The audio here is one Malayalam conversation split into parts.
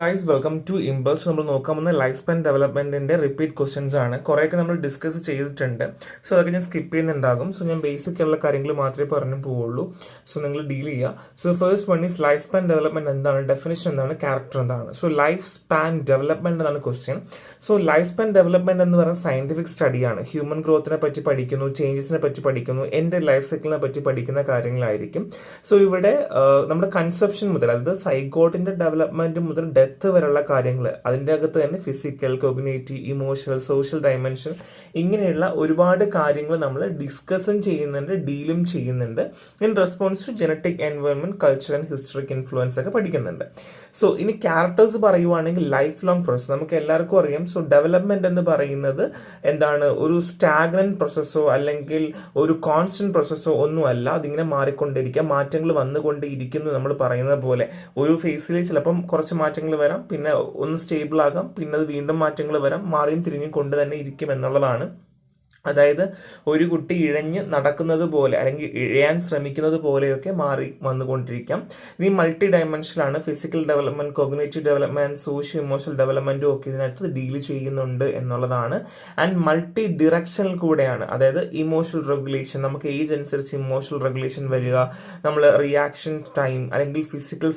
Guys welcome to impulse. നമ്മൾ നോക്കാൻ പോകുന്ന ലൈഫ് സ്പാൻ ഡെവലപ്മെന്റിന്റെ റിപ്പീറ്റ് ക്വസ്റ്റ്യൻസ് ആണ്. കുറേയൊക്കെ നമ്മൾ ഡിസ്കസ് ചെയ്തിട്ടുണ്ട്. സോ അതൊക്കെ ഞാൻ സ്കിപ്പ് ചെയ്യുന്നുണ്ടാകും. സോ ഞാൻ ബേസിക് ഉള്ള കാര്യങ്ങൾ മാത്രമേ പറഞ്ഞു പോവുള്ളൂ. സോ നിങ്ങൾ ഡീൽ ചെയ്യുക. So first one is life span development എന്താണ്, ഡെഫിനിഷൻ എന്താണ്, ക്യാരക്ടർ എന്താണ്. സോ ലൈഫ് സ്പാൻ ഡെവലപ്മെന്റ് എന്നാണ് question. So life span development എന്ന് പറയുന്ന സയന്റിഫിക് സ്റ്റഡിയാണ്. ഹ്യൂമൻ ഗ്രോത്തിനെ പറ്റി പഠിക്കുന്നു, ചേഞ്ചസിനെ പറ്റി പഠിക്കുന്നു, എന്റെ ലൈഫ് സൈക്കിളിനെ പറ്റി പഠിക്കുന്ന കാര്യങ്ങളായിരിക്കും. സോ ഇവിടെ നമ്മുടെ കൺസെപ്ഷൻ മുതൽ, അതായത് സൈക്കോട്ടിന്റെ ഡെവലപ്മെന്റ് മുതൽ ഡെത്ത് വരെയുള്ള കാര്യങ്ങൾ, അതിൻ്റെ അകത്ത് തന്നെ physical, cognitive, emotional, social dimension, ഇങ്ങനെയുള്ള ഒരുപാട് കാര്യങ്ങൾ നമ്മൾ ഡിസ്കസും ചെയ്യുന്നുണ്ട്, ഡീലും ചെയ്യുന്നുണ്ട്. In response to genetic environment, culture and historic influence ഒക്കെ പഠിക്കുന്നുണ്ട്. സോ ഇനി ക്യാരക്ടേഴ്സ് പറയുവാണെങ്കിൽ ലൈഫ് ലോങ് പ്രോസസ് നമുക്ക് എല്ലാവർക്കും അറിയാം. സോ ഡെവലപ്മെന്റ് എന്ന് പറയുന്നത് എന്താണ്, ഒരു സ്റ്റാഗ്നന്റ് പ്രോസസ്സോ അല്ലെങ്കിൽ ഒരു കോൺസ്റ്റന്റ് പ്രോസസ്സോ ഒന്നുമല്ല. അതിങ്ങനെ മാറിക്കൊണ്ടിരിക്കുക, മാറ്റങ്ങൾ വന്നുകൊണ്ടിരിക്കുന്നു. നമ്മൾ പറയുന്നത് പോലെ ഒരു ഫേസിൽ ചിലപ്പം കുറച്ച് മാറ്റങ്ങൾ വരാം, പിന്നെ ഒന്ന് സ്റ്റേബിൾ ആകാം, പിന്നെ അത് വീണ്ടും മാറ്റങ്ങൾ വരാം, മാറിയും തിരിഞ്ഞും കൊണ്ട് തന്നെ ഇരിക്കും എന്നുള്ളതാണ്. അതായത് ഒരു കുട്ടി ഇഴഞ്ഞ് നടക്കുന്നത് പോലെ അല്ലെങ്കിൽ ഇഴയാൻ ശ്രമിക്കുന്നത് പോലെയൊക്കെ മാറി വന്നുകൊണ്ടിരിക്കാം. ഇനി മൾട്ടി ഡയമെൻഷനാണ്. Physical development, cognitive development, socio emotional ഡെവലപ്മെന്റും ഒക്കെ ഇതിനകത്ത് ഡീൽ ചെയ്യുന്നുണ്ട് എന്നുള്ളതാണ്. ആൻഡ് മൾട്ടി ഡിറക്ഷണൽ കൂടെയാണ്. അതായത് ഇമോഷണൽ റെഗുലേഷൻ, നമുക്ക് ഏജ് അനുസരിച്ച് ഇമോഷണൽ റെഗുലേഷൻ വരിക, നമ്മൾ റിയാക്ഷൻ ടൈം അല്ലെങ്കിൽ ഫിസിക്കൽ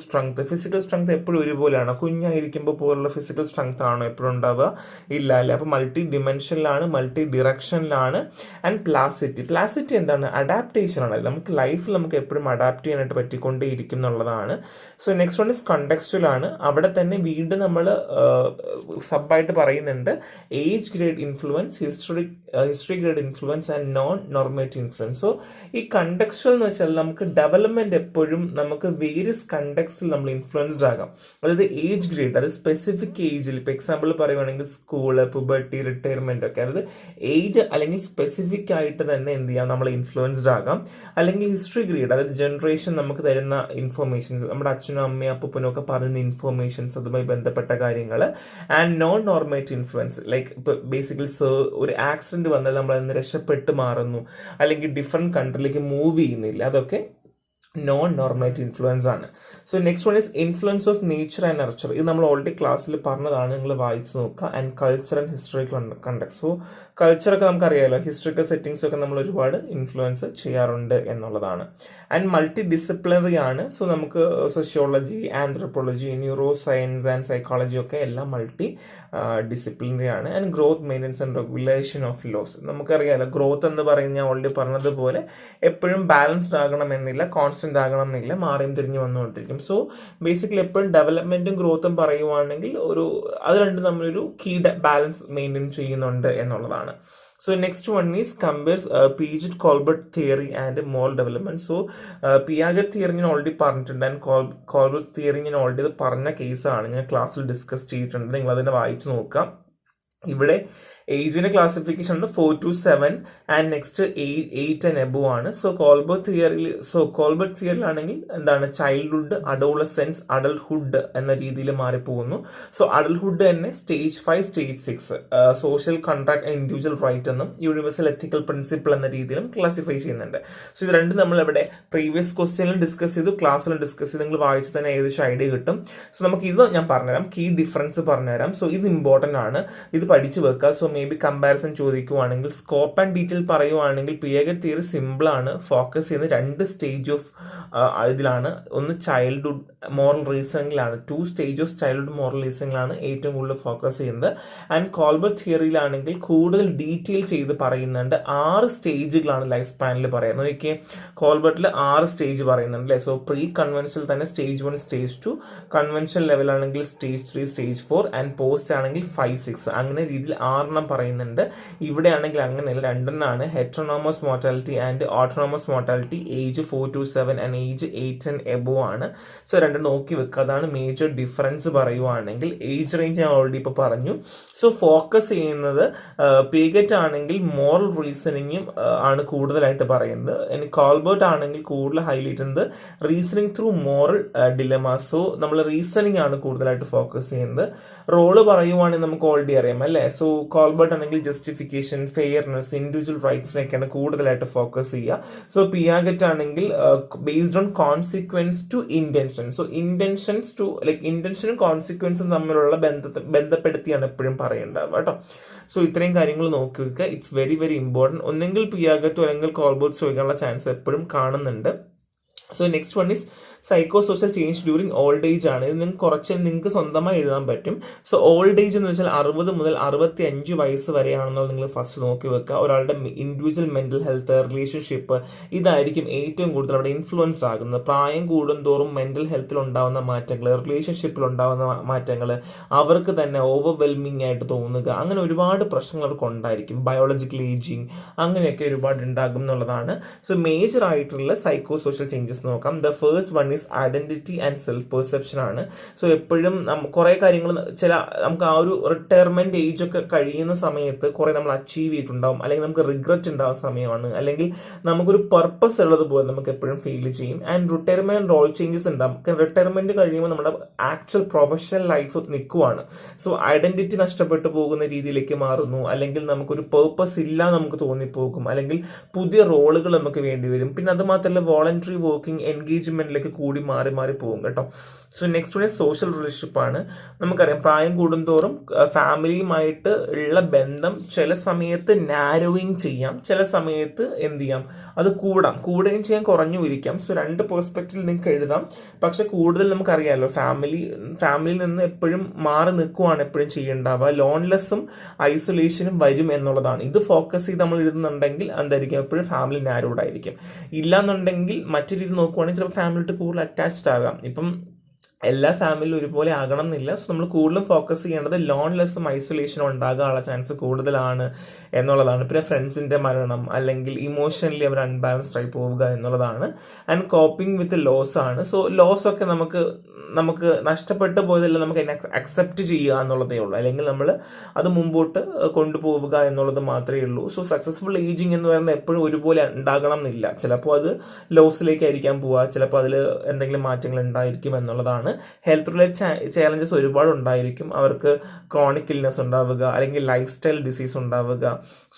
സ്ട്രെങ്ത് എപ്പോഴും ഒരുപോലെയാണ്. കുഞ്ഞായിരിക്കുമ്പോൾ പോലുള്ള ഫിസിക്കൽ സ്ട്രെങ്ത് ആണോ എപ്പോഴും ഉണ്ടാവുക? ഇല്ല അല്ലേ. അപ്പോൾ മൾട്ടി ഡിമെൻഷനിലാണ്, മൾട്ടി ഡിറക്ഷനിലാണ്. ആൻഡ് പ്ലാസിറ്റി എന്താണ്, അഡാപ്റ്റേഷൻ ആണ്. നമുക്ക് ലൈഫിൽ നമുക്ക് എപ്പോഴും അഡാപ്റ്റ് ചെയ്യാനായിട്ട് പറ്റിക്കൊണ്ടേയിരിക്കും എന്നുള്ളതാണ്. സോ നെക്സ്റ്റ് വൺ ഇസ് കണ്ടക്സ്റ്റുവൽ ആണ്. അവിടെ തന്നെ വീണ്ടും നമ്മൾ സബായിട്ട് പറയുന്നുണ്ട് age grade influence, history grade influence and non normative influence. So ഈ കണ്ടക്സ്റ്റുവൽ എന്ന് വെച്ചാൽ നമുക്ക് ഡെവലപ്മെന്റ് എപ്പോഴും നമുക്ക് വേരിയസ് കണ്ടക്സ്റ്റിൽ നമ്മൾ ഇൻഫ്ലുവൻസ്ഡ് ആകാം. അതായത് ഏജ് ഗ്രേഡ്, അത് സ്പെസിഫിക് ഏജിൽ, ഇപ്പൊ എക്സാമ്പിൾ പറയുവാണെങ്കിൽ സ്കൂള്, പുബർട്ടി, റിട്ടയർമെന്റ് ഒക്കെ, അതായത് ഏജ് അല്ലെങ്കിൽ സ്പെസിഫിക് ആയിട്ട് തന്നെ എന്ത് ചെയ്യാം, നമ്മൾ ഇൻഫ്ലുവൻസ്ഡ് ആകാം. അല്ലെങ്കിൽ ഹിസ്റ്ററി ഗ്രേഡ്, അതായത് ജനറേഷൻ നമുക്ക് തരുന്ന ഇൻഫോർമേഷൻസ്, നമ്മുടെ അച്ഛനും അമ്മയും അപ്പൂപ്പനും ഒക്കെ പറയുന്ന ഇൻഫോർമേഷൻസ്, അതുമായി ബന്ധപ്പെട്ട കാര്യങ്ങൾ. And non normative influence, like ഇപ്പൊ ബേസിക്കലി ഒരു ആക്സിഡന്റ് വന്നാൽ നമ്മൾ അതിന് രക്ഷപ്പെട്ട് മാറുന്നു, അല്ലെങ്കിൽ ഡിഫറെന്റ് കൺട്രിയിലേക്ക് മൂവ് ചെയ്യുന്നില്ല, അതൊക്കെ നോൺ നോർമേറ്റീവ് ഇൻഫ്ലുവൻസ് ആണ്. So next one is influence of nature and nurture. ഇത് നമ്മൾ ഓൾറെഡി ക്ലാസ്സിൽ പറഞ്ഞതാണ്, നിങ്ങൾ വായിച്ചു നോക്കുക. And culture and historical context. So കൾച്ചറൊക്കെ നമുക്കറിയാമല്ലോ, ഹിസ്റ്ററിക്കൽ സെറ്റിംഗ്സ് ഒക്കെ നമ്മൾ ഒരുപാട് ഇൻഫ്ലുവൻസ് ചെയ്യാറുണ്ട് എന്നുള്ളതാണ്. ആൻഡ് മൾട്ടി ഡിസിപ്ലിനറി ആണ്. സോ നമുക്ക് sociology, anthropology, neuro science and psychology ഒക്കെ എല്ലാം മൾട്ടി ഡിസിപ്ലിനറി ആണ്. And growth, maintenance and regulation of loss. നമുക്കറിയാമല്ലോ, ഗ്രോത്ത് എന്ന് പറയുന്ന ഞാൻ ഓൾറെഡി പറഞ്ഞതുപോലെ എപ്പോഴും ബാലൻസ്ഡ് ആകണമെന്നില്ല, കോൺസ്റ്റന്റ് ആകണം എന്നില്ല, മാറിയും തിരിഞ്ഞു വന്നുകൊണ്ടിരിക്കും. സോ ബേസിക്കലി എപ്പോഴും ഡെവലപ്മെന്റും ഗ്രോത്തും പറയുവാണെങ്കിൽ അത് രണ്ടും നമ്മളൊരു കീ ബാലൻസ് മെയിൻറ്റെയിൻ ചെയ്യുന്നുണ്ട് എന്നുള്ളതാണ്. So next one is compares Piaget Kohlberg theory and moral development. So Piaget theory ഞാൻ ഓൾറെഡി പറഞ്ഞിട്ടുണ്ട്, ആൻഡ് കോൾബർട്ട് തിയറി ഞാൻ ഓൾറെഡി പറഞ്ഞ കേസാണ്, ഞാൻ ക്ലാസ്സിൽ ഡിസ്കസ് ചെയ്തിട്ടുണ്ട്. നിങ്ങൾ അതിനെ വായിച്ചു നോക്കാം. ഇവിടെ ഏജിന്റെ ക്ലാസിഫിക്കേഷൻ ഉണ്ട് 4 to 7 and next 8 and above ആണ്. സോ കോൾബർട്ട് തിയറിയിലാണെങ്കിൽ എന്താണ്, ചൈൽഡ്ഹുഡ്, അഡോളസെൻസ്, അഡൽട്ട്ഹുഡ് എന്ന രീതിയിൽ മാറിപ്പോകുന്നു. സോ അഡൽട്ട്ഹുഡ് തന്നെ stage 5, stage 6 social contract and individual right എന്നും യൂണിവേഴ്സൽ എത്തിക്കൽ പ്രിൻസിപ്പിൾ എന്ന രീതിയിലും ക്ലാസിഫൈ ചെയ്യുന്നുണ്ട്. സോ ഇത് രണ്ടും നമ്മൾ ഇവിടെ പ്രീവിയസ് ക്വസ്റ്റ്യനിലും ഡിസ്കസ് ചെയ്തു, ക്ലാസ്സിലും ഡിസ്കസ് ചെയ്തു. നിങ്ങൾ വായിച്ച് തന്നെ ഏകദേശം ഐഡിയ കിട്ടും. സോ നമുക്ക് ഇത് ഞാൻ പറഞ്ഞുതരാം, കീ ഡിഫറൻസ് പറഞ്ഞുതരാം. സോ ഇത് ഇമ്പോർട്ടന്റ് ആണ്, ഇത് പഠിച്ചു വെക്കുക. സോ മേ ബി കമ്പാരിസൺ ചോദിക്കുവാണെങ്കിൽ, സ്കോപ്പ് ആൻഡ് ഡീറ്റെയിൽ പറയുവാണെങ്കിൽ പിയാഗറ്റ് തിയറി സിമ്പിൾ ആണ്, ഫോക്കസ് ചെയ്യുന്ന 2 സ്റ്റേജ് ഓഫ് ഇതിലാണ്. ഒന്ന് ചൈൽഡ്ഹുഡ് മോറൽ റീസണിങ്ങിലാണ്, 2 സ്റ്റേജ് ഓഫ് ചൈൽഡ്ഹുഡ് മോറൽ റീസണിങ്ങിലാണ് ഏറ്റവും കൂടുതൽ ഫോക്കസ് ചെയ്യുന്നത്. ആൻഡ് കോൾബർട്ട് തിയറിയിലാണെങ്കിൽ കൂടുതൽ ഡീറ്റെയിൽ ചെയ്ത് പറയുന്നുണ്ട്. 6 സ്റ്റേജുകളാണ് ലൈഫ് സ്പാനിൽ പറയുന്നത്. നോക്കിയേ, കോൾബർട്ടിൽ 6 സ്റ്റേജ് പറയുന്നുണ്ട് അല്ലേ. സോ പ്രീ കൺവെൻഷനിൽ തന്നെ സ്റ്റേജ് 1, സ്റ്റേജ് 2, കൺവെൻഷൻ ലെവൽ ആണെങ്കിൽ സ്റ്റേജ് 3, സ്റ്റേജ് 4 ആൻഡ് പോസ്റ്റ് ആണെങ്കിൽ 5, 6 അങ്ങനെ രീതിയിൽ 6 പറയുന്നുണ്ട്. ഇവിടെ ആണെങ്കിൽ അങ്ങനെയല്ല, 2 heteronomous mortality and autonomous mortality. Age 4 to 7 and age 8 and above ആണ്. സോ 2 നോക്കി വെക്കുക. അതാണ് മേജർ ഡിഫറൻസ് പറയുവാണെങ്കിൽ. ഏജ് റേഞ്ച് ഞാൻ ഓൾറെഡി ഇപ്പോൾ പറഞ്ഞു. സോ ഫോക്കസ് ചെയ്യുന്നത് പിയാഗറ്റ് ആണെങ്കിൽ മോറൽ റീസണിങ്ങും ആണ് കൂടുതലായിട്ട് പറയുന്നത്. ഇനി കോൾബർട്ട് ആണെങ്കിൽ കൂടുതൽ ഹൈലൈറ്റ് ചെയ്യുന്നത് reasoning through moral dilemma. So നമ്മൾ റീസണിങ് ആണ് കൂടുതലായിട്ട് ഫോക്കസ് ചെയ്യുന്നത്. റോള് പറയുവാണെങ്കിൽ നമുക്ക് ഓൾറെഡി അറിയാം അല്ലേ. സോ കോൾബർട്ട് കോൾബർട്ട് ആണെങ്കിൽ ജസ്റ്റിഫിക്കേഷൻ, ഫെയർനെസ്, ഇൻഡിവിജ്വൽ റൈറ്റ്സിനൊക്കെയാണ് കൂടുതലായിട്ട് ഫോക്കസ് ചെയ്യുക. സോ പിയാഗറ്റ് ആണെങ്കിൽ based on consequence to intention. So ഇന്റൻഷനും കോൺസിക്വൻസും തമ്മിലുള്ള ബന്ധപ്പെടുത്തിയാണ് എപ്പോഴും പറയേണ്ടത് കേട്ടോ. സോ ഇത്രയും കാര്യങ്ങൾ നോക്കി വെക്കുക. It's very very important. ഒന്നെങ്കിൽ പിയാഗറ്റോ അല്ലെങ്കിൽ കോൾബർട്ട് ചോദിക്കാനുള്ള ചാൻസ് എപ്പോഴും കാണുന്നുണ്ട്. So next one is psycho social change during old age ആണ്. ഇത് നിങ്ങൾക്ക് സ്വന്തമായി എഴുതാൻ പറ്റും. സോ ഓൾഡ് ഏജ് എന്ന് വെച്ചാൽ 60 മുതൽ 65 വയസ്സ് വരെയാണെന്നുള്ളത് നിങ്ങൾ ഫസ്റ്റ് നോക്കി വെക്കുക. ഒരാളുടെ ഇൻഡിവിജ്വൽ മെന്റൽ ഹെൽത്ത്, റിലേഷൻഷിപ്പ്, ഇതായിരിക്കും ഏറ്റവും കൂടുതൽ അവിടെ ഇൻഫ്ലുവൻസ് ആകുന്നത്. പ്രായം കൂടുന്തോറും മെന്റൽ ഹെൽത്തിൽ ഉണ്ടാകുന്ന മാറ്റങ്ങൾ, റിലേഷൻഷിപ്പിൽ ഉണ്ടാകുന്ന മാറ്റങ്ങൾ, അവർക്ക് തന്നെ ഓവർവെൽമിംഗ് ആയിട്ട് തോന്നുക, അങ്ങനെ ഒരുപാട് പ്രശ്നങ്ങൾ അവർക്ക് ഉണ്ടായിരിക്കും. ബയോളജിക്കൽ ഏജിങ് അങ്ങനെയൊക്കെ ഒരുപാട് ഉണ്ടാകും എന്നുള്ളതാണ്. സോ മേജർ ആയിട്ടുള്ള സൈക്കോ സോഷ്യൽ ചേഞ്ചസ് നോക്കാം. The first one is identity and self perception ആണ്. സോ എപ്പോഴും കുറെ കാര്യങ്ങൾ നമുക്ക് ആ ഒരു റിട്ടയർമെന്റ് ഏജ് ഒക്കെ കഴിയുന്ന സമയത്ത് കുറെ നമ്മൾ അച്ചീവ് ചെയ്തിട്ടുണ്ടാവും, അല്ലെങ്കിൽ നമുക്ക് റിഗ്രറ്റ് ഉണ്ടാവുന്ന സമയമാണ്, അല്ലെങ്കിൽ നമുക്കൊരു പർപ്പസ് ഉള്ളതുപോലെ നമുക്ക് എപ്പോഴും ഫീൽ ചെയ്യും. And retirement and role changes ഉണ്ടാവും. റിട്ടയർമെന്റ് കഴിയുമ്പോൾ നമ്മുടെ ആക്ച്വൽ പ്രൊഫഷണൽ ലൈഫ് നിൽക്കുവാണ്. സോ ഐഡന്റിറ്റി നഷ്ടപ്പെട്ടു പോകുന്ന രീതിയിലേക്ക് മാറുന്നു, അല്ലെങ്കിൽ നമുക്കൊരു പേർപ്പസ് ഇല്ല നമുക്ക് തോന്നിപ്പോകും, അല്ലെങ്കിൽ പുതിയ റോളുകൾ നമുക്ക് വേണ്ടി വരും. പിന്നെ അത് മാത്രമല്ല വോളണ്ടറി വർക്കിംഗ് എൻഗേജ്മെന്റിലേക്ക് കൂടി മാറി പോകും കേട്ടോ. So next one social relationship ആണ്. നമുക്കറിയാം പ്രായം കൂടുന്തോറും ഫാമിലിയുമായിട്ട് ഉള്ള ബന്ധം ചില സമയത്ത് നാരോയിങ് ചെയ്യാം, ചില സമയത്ത് എന്ത് ചെയ്യാം, അത് കൂടുകയും ചെയ്യാൻ, കുറഞ്ഞു ഇരിക്കാം. സോ രണ്ട് പെർസ്പെക്റ്റീവിൽ നിങ്ങൾക്ക് എഴുതാം. പക്ഷെ കൂടുതൽ നമുക്കറിയാമല്ലോ ഫാമിലിയിൽ നിന്ന് എപ്പോഴും മാറി നിൽക്കുവാണ് എപ്പോഴും ചെയ്യേണ്ടാവുക. ലോൺലെസ്സും ഐസൊലേഷനും വരും എന്നുള്ളതാണ്. ഇത് ഫോക്കസ് ചെയ്ത് നമ്മൾ എഴുതുന്നുണ്ടെങ്കിൽ എന്തായിരിക്കും, എപ്പോഴും ഫാമിലി നാരോഡ് ആയിരിക്കും. ഇല്ലാന്നുണ്ടെങ്കിൽ മറ്റു രീതി നോക്കുവാണെങ്കിൽ ചിലപ്പോൾ ഫാമിലിയായിട്ട് കൂടുതൽ അറ്റാച്ച്ഡ് ആകാം. ഇപ്പം എല്ലാ ഫാമിലിയും ഒരുപോലെ ആകണം എന്നില്ല. സോ നമ്മൾ കൂടുതലും ഫോക്കസ് ചെയ്യേണ്ടത് ലോൺലെസ്സും ഐസൊലേഷനും ഉണ്ടാകാനുള്ള ചാൻസ് കൂടുതലാണ് എന്നുള്ളതാണ്. പിന്നെ ഫ്രണ്ട്സിന്റെ മരണം, അല്ലെങ്കിൽ ഇമോഷണലി അവർ അൺബാലൻസ്ഡ് ആയി പോവുക എന്നുള്ളതാണ്. ആൻഡ് കോപ്പിംഗ് വിത്ത് ലോസ് ആണ്. സോ ലോസ് ഒക്കെ നമുക്ക് നഷ്ടപ്പെട്ടു പോയതെല്ലാം നമുക്ക് അക്സെപ്റ്റ് ചെയ്യുക എന്നുള്ളതേ ഉള്ളൂ, അല്ലെങ്കിൽ നമ്മൾ അത് മുമ്പോട്ട് കൊണ്ടുപോവുക എന്നുള്ളത് മാത്രമേ ഉള്ളൂ. സോ സക്സസ്ഫുൾ ഏജിങ് എന്ന് പറയുന്നത് എപ്പോഴും ഒരുപോലെ ഉണ്ടാകണം എന്നില്ല. ചിലപ്പോൾ അത് ലോസിലേക്കായിരിക്കാൻ പോവുക, ചിലപ്പോൾ അതിൽ എന്തെങ്കിലും മാറ്റങ്ങൾ ഉണ്ടായിരിക്കും എന്നുള്ളതാണ്. ഹെൽത്ത് റിലേറ്റഡ് ചാലഞ്ചസ് ഒരുപാട് ഉണ്ടായിരിക്കും. അവർക്ക് ക്രോണിക് ഇൽനെസ് ഉണ്ടാവുക, അല്ലെങ്കിൽ ലൈഫ് സ്റ്റൈൽ ഡിസീസ് ഉണ്ടാവുക,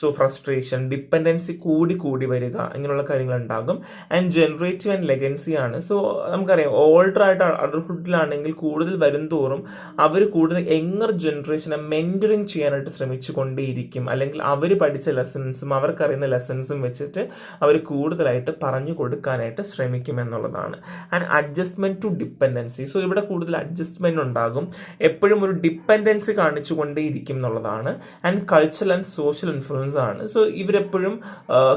സോ ഫ്രസ്ട്രേഷൻ, ഡിപ്പെൻഡൻസി കൂടി വരിക, ഇങ്ങനെയുള്ള കാര്യങ്ങൾ ഉണ്ടാകും. ആൻഡ് ജനറേറ്റീവ് ആൻഡ് ലെഗൻസി ആണ്. സോ നമുക്കറിയാം ഓൾഡർ ആയിട്ട് അഡൾട്ട്ഹുഡിലാണെങ്കിൽ കൂടുതൽ വരും തോറും അവർ കൂടുതൽ യങ്ങർ ജനറേഷനെ മെന്ററിങ് ചെയ്യാനായിട്ട് ശ്രമിച്ചു കൊണ്ടേയിരിക്കും, അല്ലെങ്കിൽ അവർ പഠിച്ച ലെസൺസും അവർക്കറിയുന്ന ലെസൺസും വെച്ചിട്ട് അവർ കൂടുതലായിട്ട് പറഞ്ഞു കൊടുക്കാനായിട്ട് ശ്രമിക്കും എന്നുള്ളതാണ്. And adjustment to dependency. So ഇവിടെ കൂടുതൽ അഡ്ജസ്റ്റ്മെന്റ് ഉണ്ടാകും, എപ്പോഴും ഒരു ഡിപ്പെൻഡൻസി കാണിച്ചു കൊണ്ടേയിരിക്കും എന്നുള്ളതാണ്. And cultural and social influence ആണ്. സോ ഇവരെപ്പോഴും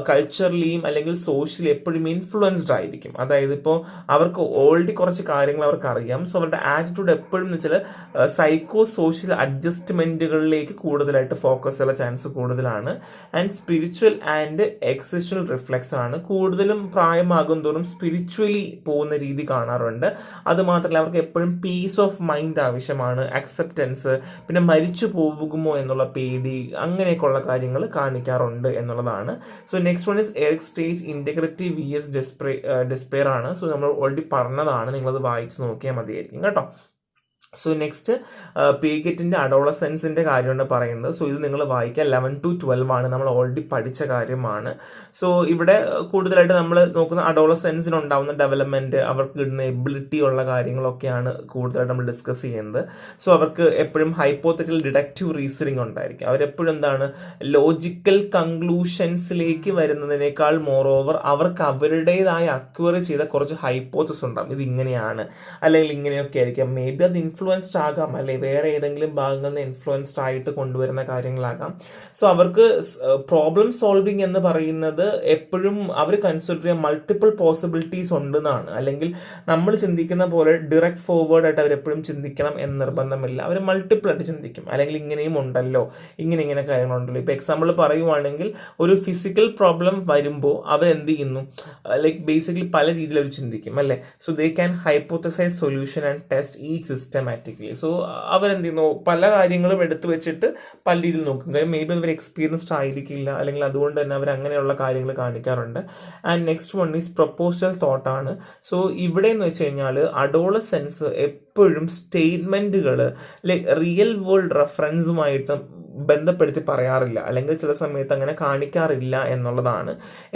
കൾച്ചറലിയും അല്ലെങ്കിൽ സോഷ്യലി എപ്പോഴും ഇൻഫ്ലുവൻസ്ഡ് ആയിരിക്കും. അതായത് ഇപ്പോൾ അവർക്ക് ഓൾറെഡി കുറച്ച് കാര്യങ്ങൾ അവർക്ക് അറിയാം. സോ അവരുടെ ആറ്റിറ്റ്യൂഡ് എപ്പോഴും എന്ന് വെച്ചാൽ സൈക്കോ സോഷ്യൽ അഡ്ജസ്റ്റ്മെന്റുകളിലേക്ക് കൂടുതലായിട്ട് ഫോക്കസ് ചെയ്യാൻ ചാൻസ് കൂടുതലാണ്. And spiritual and existential reflex ആണ്. കൂടുതലും പ്രായമാകും തോറും സ്പിരിച്വലി പോകുന്ന രീതി കാണാറുണ്ട്. അത് മാത്രമല്ല അവർക്ക് എപ്പോഴും പീസ് ഓഫ് മൈൻഡ് ആവശ്യമാണ്, അക്സെപ്റ്റൻസ്, പിന്നെ മരിച്ചു പോകുമോ എന്നുള്ള പേടി, അങ്ങനെയൊക്കെയുള്ള കാര്യങ്ങൾ കാണിക്കാറുണ്ട് എന്നുള്ളതാണ്. So next one is Erik stage integrity vs despair ആണ്. സോ നമ്മൾ ഓൾറെഡി പറഞ്ഞതാണ്, നിങ്ങളത് വായിച്ച് നോക്കിയാൽ മതിയായിരിക്കും കേട്ടോ. സോ നെക്സ്റ്റ് പീഗറ്റിന്റെ അഡോളസെൻസിന്റെ കാര്യമാണ് പറയുന്നത്. സോ ഇത് നിങ്ങൾ വായിക്കുക. 11 to 12 ആണ്, നമ്മൾ ഓൾറെഡി പഠിച്ച കാര്യമാണ്. സോ ഇവിടെ കൂടുതലായിട്ട് നമ്മൾ നോക്കുന്ന അഡോളസെൻസിന് ഉണ്ടാവുന്ന ഡെവലപ്മെന്റ്, അവർക്ക് കിട്ടുന്ന എബിലിറ്റി ഉള്ള കാര്യങ്ങളൊക്കെയാണ് കൂടുതലായിട്ട് നമ്മൾ ഡിസ്കസ് ചെയ്യുന്നത്. സോ അവർക്ക് എപ്പോഴും ഹൈപ്പോത്തറ്റിക്കൽ ഡിഡക്റ്റീവ് റീസണിങ് ഉണ്ടായിരിക്കും. അവരെപ്പോഴും എന്താണ്, ലോജിക്കൽ കൺക്ലൂഷൻസിലേക്ക് വരുന്നതിനേക്കാൾ മോറോവർ അവർക്ക് അവരുടേതായ അക്വയർ ചെയ്ത കുറച്ച് ഹൈപ്പോത്തസിസ് ഉണ്ടാകും. ഇത് ഇങ്ങനെയാണ്, അല്ലെങ്കിൽ ഇങ്ങനെയൊക്കെ ആയിരിക്കാം. മേ ബി അത് ഇൻഫ്ലുവൻസ്ഡ് ആകാം, അല്ലെ വേറെ ഏതെങ്കിലും ഭാഗങ്ങളിൽ നിന്ന് ഇൻഫ്ലുവൻസ്ഡ് ആയിട്ട് കൊണ്ടുവരുന്ന കാര്യങ്ങളാകാം. സോ അവർക്ക് പ്രോബ്ലം സോൾവിങ് എന്ന് പറയുന്നത് എപ്പോഴും അവർ കൺസിഡർ ചെയ്യാൻ മൾട്ടിപ്പിൾ പോസിബിലിറ്റീസ് ഉണ്ടെന്നാണ്. അല്ലെങ്കിൽ നമ്മൾ ചിന്തിക്കുന്ന പോലെ ഡിറക്റ്റ് ഫോർവേഡ് ആയിട്ട് അവരെപ്പോഴും ചിന്തിക്കണം എന്ന് നിർബന്ധമില്ല. അവർ മൾട്ടിപ്പിൾ ആയിട്ട് ചിന്തിക്കും, അല്ലെങ്കിൽ ഇങ്ങനെയും ഉണ്ടല്ലോ, ഇങ്ങനെ കാര്യങ്ങളുണ്ടല്ലോ. ഇപ്പൊ എക്സാമ്പിൾ പറയുവാണെങ്കിൽ ഒരു ഫിസിക്കൽ പ്രോബ്ലം വരുമ്പോൾ അവർ എന്ത് ചെയ്യുന്നു, ലൈക്ക് ബേസിക്കലി പല രീതിയിൽ അവർ ചിന്തിക്കും, അല്ലെ. So they can hypothesize solution and test each systematically. So അവരെന്ത് ചെയ്യുന്നു, പല കാര്യങ്ങളും എടുത്തു വെച്ചിട്ട് പല രീതിയിൽ നോക്കും. കാര്യം മേ ബി അവർ എക്സ്പീരിയൻസ്ഡ് ആയിരിക്കില്ല, അല്ലെങ്കിൽ അതുകൊണ്ട് തന്നെ അവർ അങ്ങനെയുള്ള കാര്യങ്ങൾ കാണിക്കാറുണ്ട്. And next one is proposal thought ആണ്. സോ ഇവിടെ എന്ന് വെച്ച് കഴിഞ്ഞാൽ അഡോളസെൻസ് എപ്പോഴും സ്റ്റേറ്റ്മെന്റുകൾ ലൈക്ക് റിയൽ വേൾഡ് റെഫറൻസുമായിട്ട് ബന്ധപ്പെടുത്തി പറയാറില്ല, അല്ലെങ്കിൽ ചില സമയത്ത് അങ്ങനെ കാണിക്കാറില്ല എന്നുള്ളതാണ്.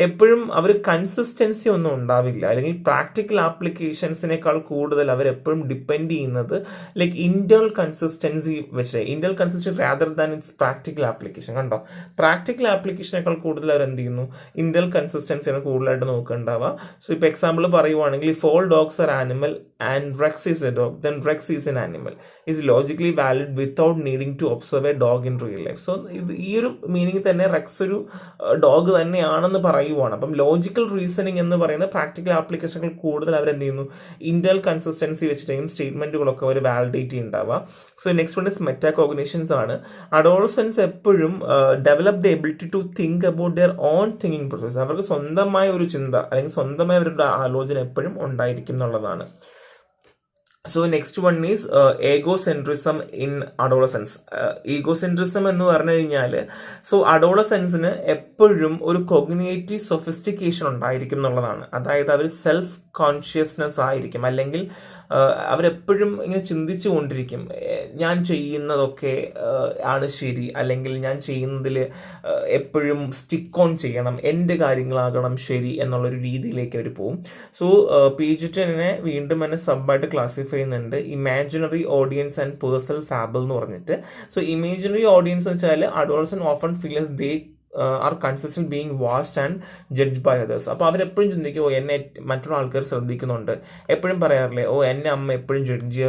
എപ്പോഴും അവർ കൺസിസ്റ്റൻസി ഒന്നും ഉണ്ടാവില്ല, അല്ലെങ്കിൽ പ്രാക്ടിക്കൽ ആപ്ലിക്കേഷൻസിനേക്കാൾ കൂടുതൽ അവരെപ്പോഴും ഡിപ്പെൻഡ് ചെയ്യുന്നത് ലൈക്ക് ഇന്റേണൽ കൺസിസ്റ്റൻസി വെച്ച്, internal consistency rather than it's practical application. കണ്ടോ, പ്രാക്ടിക്കൽ ആപ്ലിക്കേഷനേക്കാൾ കൂടുതൽ അവർ എന്ത് ചെയ്യുന്നു, ഇന്റേണൽ കൺസിസ്റ്റൻസിയാണ് കൂടുതലായിട്ട് നോക്കുന്നുണ്ടാവുക. സോ ഇപ്പോൾ എക്സാമ്പിൾ പറയുവാണെങ്കിൽ, if all dogs are animal and Rex is a dog then Rex is an animal is logically valid without needing to observe a dog in real life. So ഇത് ഈ ഒരു മീനിങ് തന്നെ റെക്സ് ഒരു ഡോഗ് തന്നെയാണെന്ന് പറയുവാണ്. അപ്പം ലോജിക്കൽ റീസണിങ് എന്ന് പറയുന്നത് പ്രാക്ടിക്കൽ ആപ്ലിക്കേഷനുകൾ കൂടുതൽ അവരെന്ത് ചെയ്യുന്നു, ഇന്റേണൽ കൺസിസ്റ്റൻസി വെച്ചിട്ടും സ്റ്റേറ്റ്മെന്റുകളൊക്കെ അവർ വാലിഡേറ്റ് ചെയ്യുന്നുണ്ടാവുക. So next one is metacognitions ആണ്. അഡോളസൻസ് എപ്പോഴും develop the ability to think about their own thinking process. അവർക്ക് സ്വന്തമായ ഒരു ചിന്ത അല്ലെങ്കിൽ സ്വന്തമായ അവരുടെ ആലോചന എപ്പോഴും ഉണ്ടായിരിക്കും എന്നുള്ളതാണ്. So next one is egocentrism in adolescence. Egocentrism എന്ന് പറഞ്ഞു കഴിഞ്ഞാൽ, സോ അഡോളസൻസിന് എപ്പോഴും ഒരു കൊഗ്നിയേറ്റീവ് സൊഫിസ്റ്റിക്കേഷൻ ഉണ്ടായിരിക്കും എന്നുള്ളതാണ്. അതായത് അവർ സെൽഫ് കോൺഷ്യസ്നെസ് ആയിരിക്കും, അല്ലെങ്കിൽ അവരെപ്പോഴും ഇങ്ങനെ ചിന്തിച്ചു കൊണ്ടിരിക്കും, ഞാൻ ചെയ്യുന്നതൊക്കെ ആണ് ശരി, അല്ലെങ്കിൽ ഞാൻ ചെയ്യുന്നതിൽ എപ്പോഴും സ്റ്റിക്ക് ഓൺ ചെയ്യണം, എൻ്റെ കാര്യങ്ങളാകണം ശരി എന്നുള്ളൊരു രീതിയിലേക്ക് അവർ പോകും. സോ പീജിറ്റനെ വീണ്ടും തന്നെ സബായിട്ട് ക്ലാസിഫൈ ചെയ്യുന്നുണ്ട്, imaginary audience and personal fable എന്ന് പറഞ്ഞിട്ട്. സോ ഇമാജിനറി ഓഡിയൻസ് എന്ന് വെച്ചാൽ adolescent often feels they are consistent being watched and judge by others. അപ്പോൾ അവരെപ്പോഴും ചിന്തിക്കും, ഓ എന്നെ മറ്റുള്ള ആൾക്കാർ ശ്രദ്ധിക്കുന്നുണ്ട്, എപ്പോഴും പറയാറില്ലേ, ഓ എന്നെ അമ്മ എപ്പോഴും ജഡ്ജ്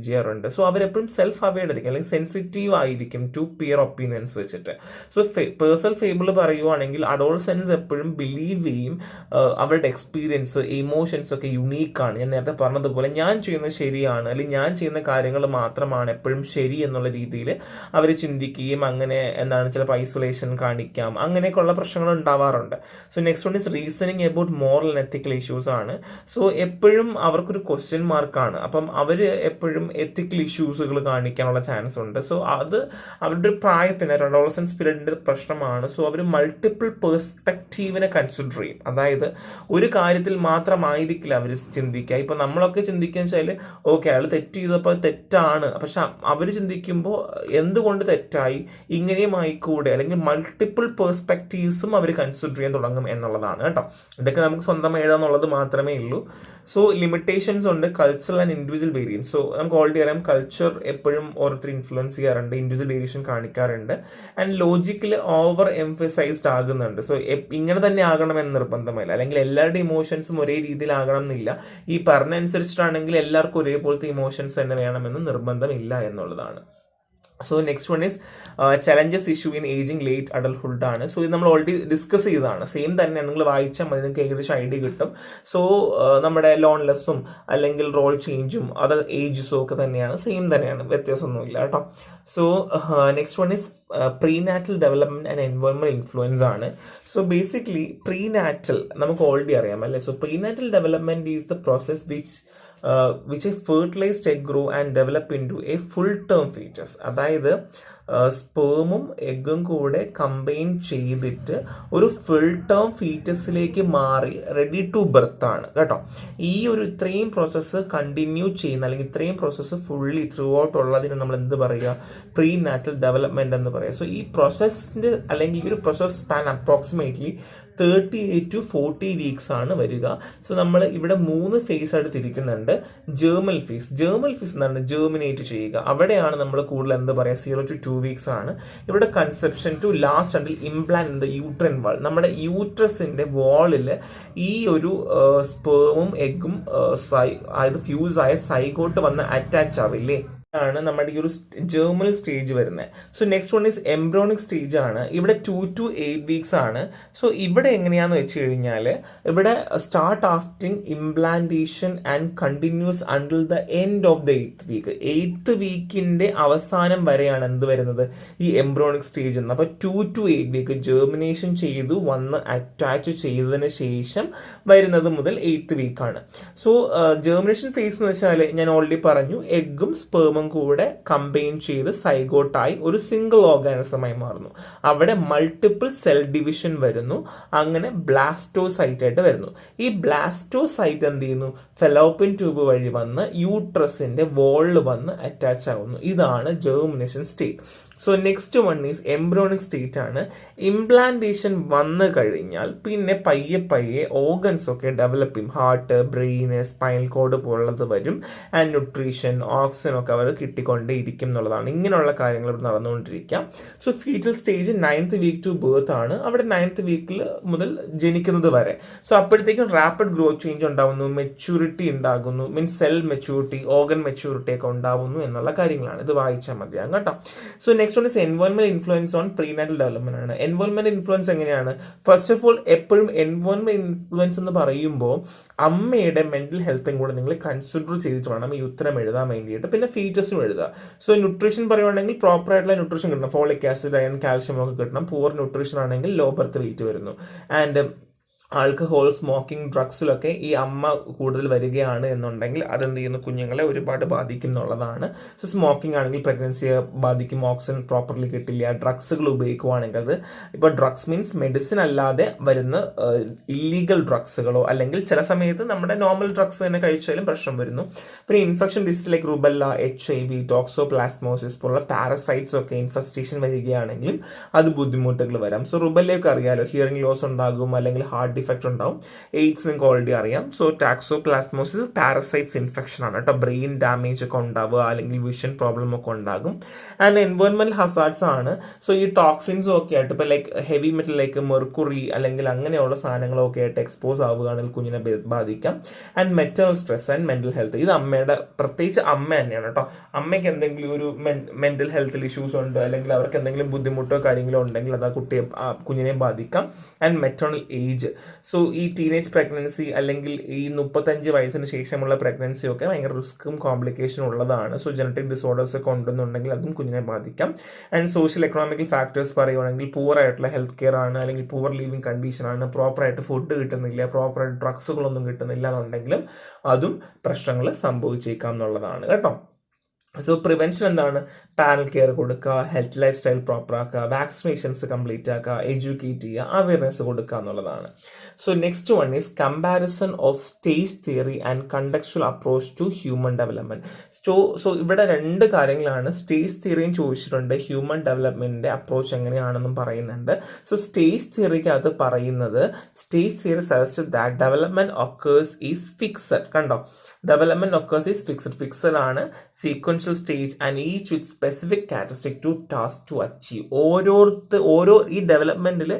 ചെയ്യാറുണ്ട്. സോ അവരെപ്പോഴും സെൽഫ് അവെയർഡ് ആയിരിക്കും, അല്ലെങ്കിൽ സെൻസിറ്റീവ് ആയിരിക്കും ടു പിയർ ഒപ്പീനിയൻസ് വെച്ചിട്ട്. സോ പേഴ്സണൽ ഫേബിൾ പറയുവാണെങ്കിൽ അഡോളസൻസ് എപ്പോഴും ബിലീവ് ചെയ്യും അവരുടെ എക്സ്പീരിയൻസ്, ഇമോഷൻസ് ഒക്കെ യുണീക്കാണ്. ഞാൻ നേരത്തെ പറഞ്ഞതുപോലെ ഞാൻ ചെയ്യുന്നത് ശരിയാണ്, അല്ലെങ്കിൽ ഞാൻ ചെയ്യുന്ന കാര്യങ്ങൾ മാത്രമാണ് എപ്പോഴും ശരി എന്നുള്ള രീതിയിൽ അവർ ചിന്തിക്കുകയും അങ്ങനെ എന്താണ് ചിലപ്പോൾ ഐസൊലേഷൻ കാണിക്കാം, അങ്ങനെയൊക്കെയുള്ള പ്രശ്നങ്ങൾ ഉണ്ടാവാറുണ്ട്. So next one is reasoning about moral and ethical issues ആണ്. സോ എപ്പോഴും അവർക്കൊരു ക്വസ്റ്റ്യൻ മാർക്കാണ്. അപ്പം അവർ എപ്പോഴും എത്തിക്കൽ ഇഷ്യൂസുകൾ കാണിക്കാനുള്ള ചാൻസ് ഉണ്ട്. സോ അത് അവരുടെ പ്രായത്തിന് അഡോളസൻസ് പീരീഡിന്റെ പ്രശ്നമാണ്. സോ അവർ മൾട്ടിപ്പിൾ പെർസ്പെക്റ്റീവിനെ കൺസിഡർ ചെയ്യും. അതായത് ഒരു കാര്യത്തിൽ മാത്രമായിരിക്കില്ല അവർ ചിന്തിക്കുക. ഇപ്പൊ നമ്മളൊക്കെ ചിന്തിക്കുക വെച്ചാൽ ഓക്കെ അയാൾ തെറ്റ് ചെയ്തപ്പോൾ തെറ്റാണ്, പക്ഷെ അവർ ചിന്തിക്കുമ്പോൾ എന്തുകൊണ്ട് തെറ്റായി, ഇങ്ങനെയും ആയിക്കൂടെ, അല്ലെങ്കിൽ മൾട്ടിപ്പിൾ പെർസ്പെക്റ്റീവ്സും അവർ കൺസിഡർ ചെയ്യാൻ തുടങ്ങും എന്നുള്ളതാണ് കേട്ടോ. ഇതൊക്കെ നമുക്ക് സ്വന്തം എഴുതാന്നുള്ളത് മാത്രമേ ഉള്ളൂ. സോ ലിമിറ്റേഷൻസ് ഉണ്ട്, cultural and individual variance. So നമുക്ക് ഓൾറെഡി അറിയാം, കൾച്ചർ എപ്പോഴും ഓരോരുത്തർ ഇൻഫ്ലുവൻസ് ചെയ്യാറുണ്ട്, ഇൻഡിവിജ്വൽ വേരിയേഷൻ കാണിക്കാറുണ്ട്, ആൻഡ് ലോജിക്കൽ ഓവർ എംഫസൈസ്ഡ് ആകുന്നുണ്ട്. സോ ഇങ്ങനെ തന്നെ ആകണമെന്ന് നിർബന്ധമില്ല, അല്ലെങ്കിൽ എല്ലാവരുടെ ഇമോഷൻസും ഒരേ രീതിയിലാകണം എന്നില്ല. ഈ പറഞ്ഞ അനുസരിച്ചിട്ടാണെങ്കിൽ എല്ലാവർക്കും ഒരേപോലത്തെ ഇമോഷൻസ് തന്നെ വേണമെന്ന് നിർബന്ധമില്ല എന്നുള്ളതാണ്. So next one is challenges issue in ageing late adulthood ആണ്. സോ ഇത് നമ്മൾ ഓൾറെഡി ഡിസ്കസ് ചെയ്തതാണ്. സെയിം തന്നെയാണ്, നിങ്ങൾ വായിച്ചാൽ മതി, നിങ്ങൾക്ക് ഏകദേശം ഐഡിയ കിട്ടും. സോ നമ്മുടെ ലോൺലെസ്സും അല്ലെങ്കിൽ റോൾ ചേഞ്ചും അത് ഏജസും ഒക്കെ തന്നെയാണ്, സെയിം തന്നെയാണ്, വ്യത്യാസമൊന്നുമില്ല കേട്ടോ. So next one is prenatal development and environment influence ആണ്. സോ ബേസിക്കലി പ്രീനാറ്റൽ നമുക്ക് ഓൾറെഡി അറിയാം അല്ലേ. So prenatal development is the process which a fertilized egg grow and develop into a full term fetus. അതായത് സ്പേമും എഗ്ഗും കൂടെ കമ്പൈൻ ചെയ്തിട്ട് ഒരു ഫുൾ ടേം ഫീറ്റസിലേക്ക് മാറി റെഡി ടു ബർത്ത് ആണ് കേട്ടോ. ഈ ഒരു ഇത്രയും പ്രോസസ്സ് കണ്ടിന്യൂ ചെയ്യുന്ന, അല്ലെങ്കിൽ ഇത്രയും പ്രോസസ്സ് ഫുള്ളി ത്രൂ ഔട്ട് ഉള്ളതിന് നമ്മൾ എന്ത് പറയുക, പ്രീ നാറ്റൽ ഡെവലപ്മെന്റ് എന്ന് പറയുക. സോ ഈ പ്രോസസ്സിന്റെ അല്ലെങ്കിൽ ഈ ഒരു process span approximately 38 to 40 weeks ആണ് വരിക. സോ നമ്മൾ ഇവിടെ 3 ഫേസ് ആയിട്ട് തിരിക്കുന്നുണ്ട്. ജേർമൽ ഫേസ് എന്താണ്, ജേർമിനേറ്റ് ചെയ്യുക, അവിടെയാണ് നമ്മൾ കൂടുതൽ എന്താ പറയുക 0 to 2 വീക്സ് ആണ്. ഇവിടെ conception to last until implant in the uterine wall, നമ്മുടെ യൂട്രസിന്റെ വാളിൽ ഈ ഒരു സ്പേമും എഗ്ഗും അതായത് ഫ്യൂസ് ആയ സൈഗോട്ട് വന്ന് അറ്റാച്ച് ആവില്ലേ, ആണ് നമ്മുടെ ഈ ഒരു ജേർമൽ സ്റ്റേജ് വരുന്നത്. So next one is embryonic stage ആണ്. ഇവിടെ 2 to 8 വീക്സ് ആണ്. സോ ഇവിടെ എങ്ങനെയാന്ന് വെച്ച് കഴിഞ്ഞാൽ ഇവിടെ start after implantation and continues until the end of the 8th week. 8th വീക്കിന്റെ അവസാനം വരെയാണ് എന്ത് വരുന്നത്, ഈ എംബ്രോണിക് സ്റ്റേജ് എന്ന്. അപ്പോൾ 2 to 8 വീക്ക് ജേർമിനേഷൻ ചെയ്തു വന്ന് അറ്റാച്ച് ചെയ്തതിന് ശേഷം വരുന്നത് മുതൽ 8th വീക്കാണ്. സോ ജേർമിനേഷൻ ഫേസ് എന്ന് വെച്ചാൽ ഞാൻ ഓൾറെഡി പറഞ്ഞു, എഗ്ഗും സ്പേമും കൂടെ കമ്പൈൻ ചെയ്ത് സൈഗോട്ടായി ഒരു സിംഗിൾ ഓർഗാനിസമായി മാറുന്നു. അവിടെ മൾട്ടിപ്പിൾ സെൽ ഡിവിഷൻ വരുന്നു, അങ്ങനെ ബ്ലാസ്റ്റോസൈറ്റ് ആയിട്ട് വരുന്നു. ഈ ബ്ലാസ്റ്റോസൈറ്റ് എന്ത് ചെയ്യുന്നു, ഫെലോപ്പിൻ ട്യൂബ് വഴി വന്ന് യൂട്രസിന്റെ വോളിൽ വന്ന് അറ്റാച്ച് ആവുന്നു. ഇതാണ് germination state. So next one is embryonic state ആണ്. ഇംപ്ലാന്റേഷൻ വന്നു കഴിഞ്ഞാൽ പിന്നെ പയ്യെ പയ്യെ ഓർഗൻസ് ഒക്കെ ഡെവലപ്പ് ചെയ്യും. ഹാർട്ട്, ബ്രെയിന്, സ്പൈനൽ കോഡ് പോലുള്ളത് വരും. ആൻഡ് ന്യൂട്രീഷൻ, ഓക്സിജൻ ഒക്കെ അവർ കിട്ടിക്കൊണ്ടേ ഇരിക്കും എന്നുള്ളതാണ്. ഇങ്ങനെയുള്ള കാര്യങ്ങൾ ഇവിടെ നടന്നുകൊണ്ടിരിക്കാം. So fetal stage 9th week to birth ആണ്. അവിടെ 9th വീക്കിൽ മുതൽ ജനിക്കുന്നത് വരെ. സോ അപ്പോഴത്തേക്കും റാപ്പിഡ് ഗ്രോത്ത് ചേഞ്ച് ഉണ്ടാവുന്നു, മെച്യൂരിറ്റി ഉണ്ടാകുന്നു, means cell maturity, organ maturity ഒക്കെ ഉണ്ടാവുന്നു എന്നുള്ള കാര്യങ്ങളാണ്. ഇത് വായിച്ചാൽ മതിയാകും കേട്ടോ. So next one is environment influence on prenatal development ആണ്. എൻവയോൺമെന്റ് ഇൻഫ്ലുവൻസ് എങ്ങനെയാണ്? ഫസ്റ്റ് ഓഫ് ഓൾ എപ്പോഴും എൻവയോൺമെന്റ് ഇൻഫ്ലുവൻസ് എന്ന് പറയുമ്പോൾ അമ്മയുടെ മെന്റൽ ഹെൽത്തും കൂടെ നിങ്ങൾ കൺസിഡർ ചെയ്തിട്ട് വേണം ഈ ഉത്തരം എഴുതാൻ വേണ്ടിയിട്ട്. പിന്നെ ഫീച്ചേഴ്സും എഴുതുക. സോ ന്യൂട്രീഷൻ പറയുവാണെങ്കിൽ പ്രോപ്പർ ആയിട്ടുള്ള ന്യൂട്രീഷൻ കിട്ടണം. ഫോളിക് ആസിഡ്, അയൺ, കാൽഷ്യം ഒക്കെ കിട്ടണം. പൂവർ ന്യൂട്രീഷൻ ആണെങ്കിൽ ലോ ബർത്ത് വെയിറ്റ് വരുന്നു. ആൻഡ് ആൽക്കഹോൾ, സ്മോക്കിംഗ്, ഡ്രഗ്സിലൊക്കെ ഈ അമ്മ കൂടുതൽ വരികയാണ് എന്നുണ്ടെങ്കിൽ അതെന്ത് ചെയ്യുന്നു, കുഞ്ഞുങ്ങളെ ഒരുപാട് ബാധിക്കും എന്നുള്ളതാണ്. സോ സ്മോക്കിംഗ് ആണെങ്കിൽ പ്രഗ്നൻസിയെ ബാധിക്കും, ഓക്സിജൻ പ്രോപ്പർലി കിട്ടില്ല. ഡ്രഗ്സുകൾ ഉപയോഗിക്കുവാണെങ്കിൽ അത് ഇപ്പോൾ ഡ്രഗ്സ് മീൻസ് മെഡിസിൻ അല്ലാതെ വരുന്ന ഇല്ലീഗൽ ഡ്രഗ്സുകളോ അല്ലെങ്കിൽ ചില സമയത്ത് നമ്മുടെ നോർമൽ ഡ്രഗ്സ് തന്നെ കഴിച്ചാലും പ്രശ്നം വരുന്നു. പിന്നെ infection disease like rubella, HIV, toxoplasmosis പോലുള്ള പാരസൈറ്റ്സ് ഒക്കെ ഇൻഫെസ്റ്റേഷൻ വരികയാണെങ്കിലും അത് ബുദ്ധിമുട്ടുകൾ വരാം. സോ റുബെല്ലയൊക്കെ അറിയാലോ, ഹിയറിംഗ് ലോസ് ഉണ്ടാകും, അല്ലെങ്കിൽ ഹാർട്ട് ഡിഫക്റ്റ് ഉണ്ടാവും. എയ്ഡ്സ് നിങ്ങൾക്ക് ഓൾറെഡി അറിയാം. സോ ടാക്സോപ്ലാസ്മോസിസ് പാരസൈറ്റ്സ് ഇൻഫെക്ഷൻ ആണ് കേട്ടോ. ബ്രെയിൻ ഡാമേജ് ഒക്കെ ഉണ്ടാവുക, അല്ലെങ്കിൽ വിഷൻ പ്രോബ്ലം ഒക്കെ ഉണ്ടാകും. ആൻഡ് എൻവയോൺമെന്റൽ ഹസാർഡ്സ് ആണ്. സോ ഈ ടോക്സിൻസും ഒക്കെ ആയിട്ട് ഇപ്പോൾ like heavy metal like mercury അല്ലെങ്കിൽ അങ്ങനെയുള്ള സാധനങ്ങളൊക്കെ ആയിട്ട് എക്സ്പോസ് ആവുകയാണെങ്കിൽ കുഞ്ഞിനെ ബാധിക്കാം. And metal stress and mental health, ഇത് അമ്മയുടെ പ്രത്യേകിച്ച് അമ്മ തന്നെയാണ് കേട്ടോ. അമ്മയ്ക്ക് എന്തെങ്കിലും ഒരു മെന്റൽ ഹെൽത്ത് ഇഷ്യൂസ് ഉണ്ട്, അല്ലെങ്കിൽ അവർക്ക് എന്തെങ്കിലും ബുദ്ധിമുട്ടോ കാര്യങ്ങളോ ഉണ്ടെങ്കിൽ അത് ആ കുഞ്ഞിനെ ബാധിക്കാം. ആൻഡ് മെറ്റേണൽ ഏജ്, സോ ഈ ടീനേജ് പ്രഗ്നൻസി അല്ലെങ്കിൽ ഈ 35 വയസ്സിന് ശേഷമുള്ള പ്രഗ്നൻസി ഒക്കെ ഭയങ്കര റിസ്ക്കും കോംപ്ലിക്കേഷനും ഉള്ളതാണ്. സോ ജനറ്റിക് ഡിസോർഡേഴ്സ് ഒക്കെ ഉണ്ടെന്നുണ്ടെങ്കിൽ അതും കുഞ്ഞിനെ ബാധിക്കാം. ആൻഡ് സോഷ്യൽ എക്കണോമിക്കൽ ഫാക്ടേഴ്സ് പറയുകയാണെങ്കിൽ പൂവർ ആയിട്ടുള്ള ഹെൽത്ത് കെയർ ആണ്, അല്ലെങ്കിൽ പൂവർ ലിവിങ് കണ്ടീഷൻ ആണ്, പ്രോപ്പറായിട്ട് ഫുഡ് കിട്ടുന്നില്ല, പ്രോപ്പറായിട്ട് ഡ്രഗ്സുകളൊന്നും കിട്ടുന്നില്ല എന്നുണ്ടെങ്കിലും അതും പ്രശ്നങ്ങൾ സംഭവിച്ചേക്കാം എന്നുള്ളതാണ് കേട്ടോ. സോ പ്രിവെൻഷൻ എന്താണ്? പാരൽ കെയർ കൊടുക്കുക, ഹെൽത്ത് ലൈഫ് സ്റ്റൈൽ പ്രോപ്പർ ആക്കുക, വാക്സിനേഷൻസ് കംപ്ലീറ്റ് ആക്കുക, എഡ്യൂക്കേറ്റ് ചെയ്യുക, അവയർനെസ് കൊടുക്കുക എന്നുള്ളതാണ്. So next one is comparison of stage theory and contextual approach to human development. So ഇവിടെ രണ്ട് കാര്യങ്ങളാണ്. സ്റ്റേജ് തിയറിയും ചോദിച്ചിട്ടുണ്ട്, ഹ്യൂമൻ ഡെവലപ്മെന്റിന്റെ അപ്രോച്ച് എങ്ങനെയാണെന്നും പറയുന്നുണ്ട്. സോ സ്റ്റേജ് തിയറിക്കകത്ത് പറയുന്നത്, stage theory suggest that development occurs is fixed. കണ്ടോ, development occurs is fixed. Fixed ആണ്, sequential stage and each with specific characteristic to task to achieve. ഓരോ ഈ ഡെവലപ്മെന്റിൽ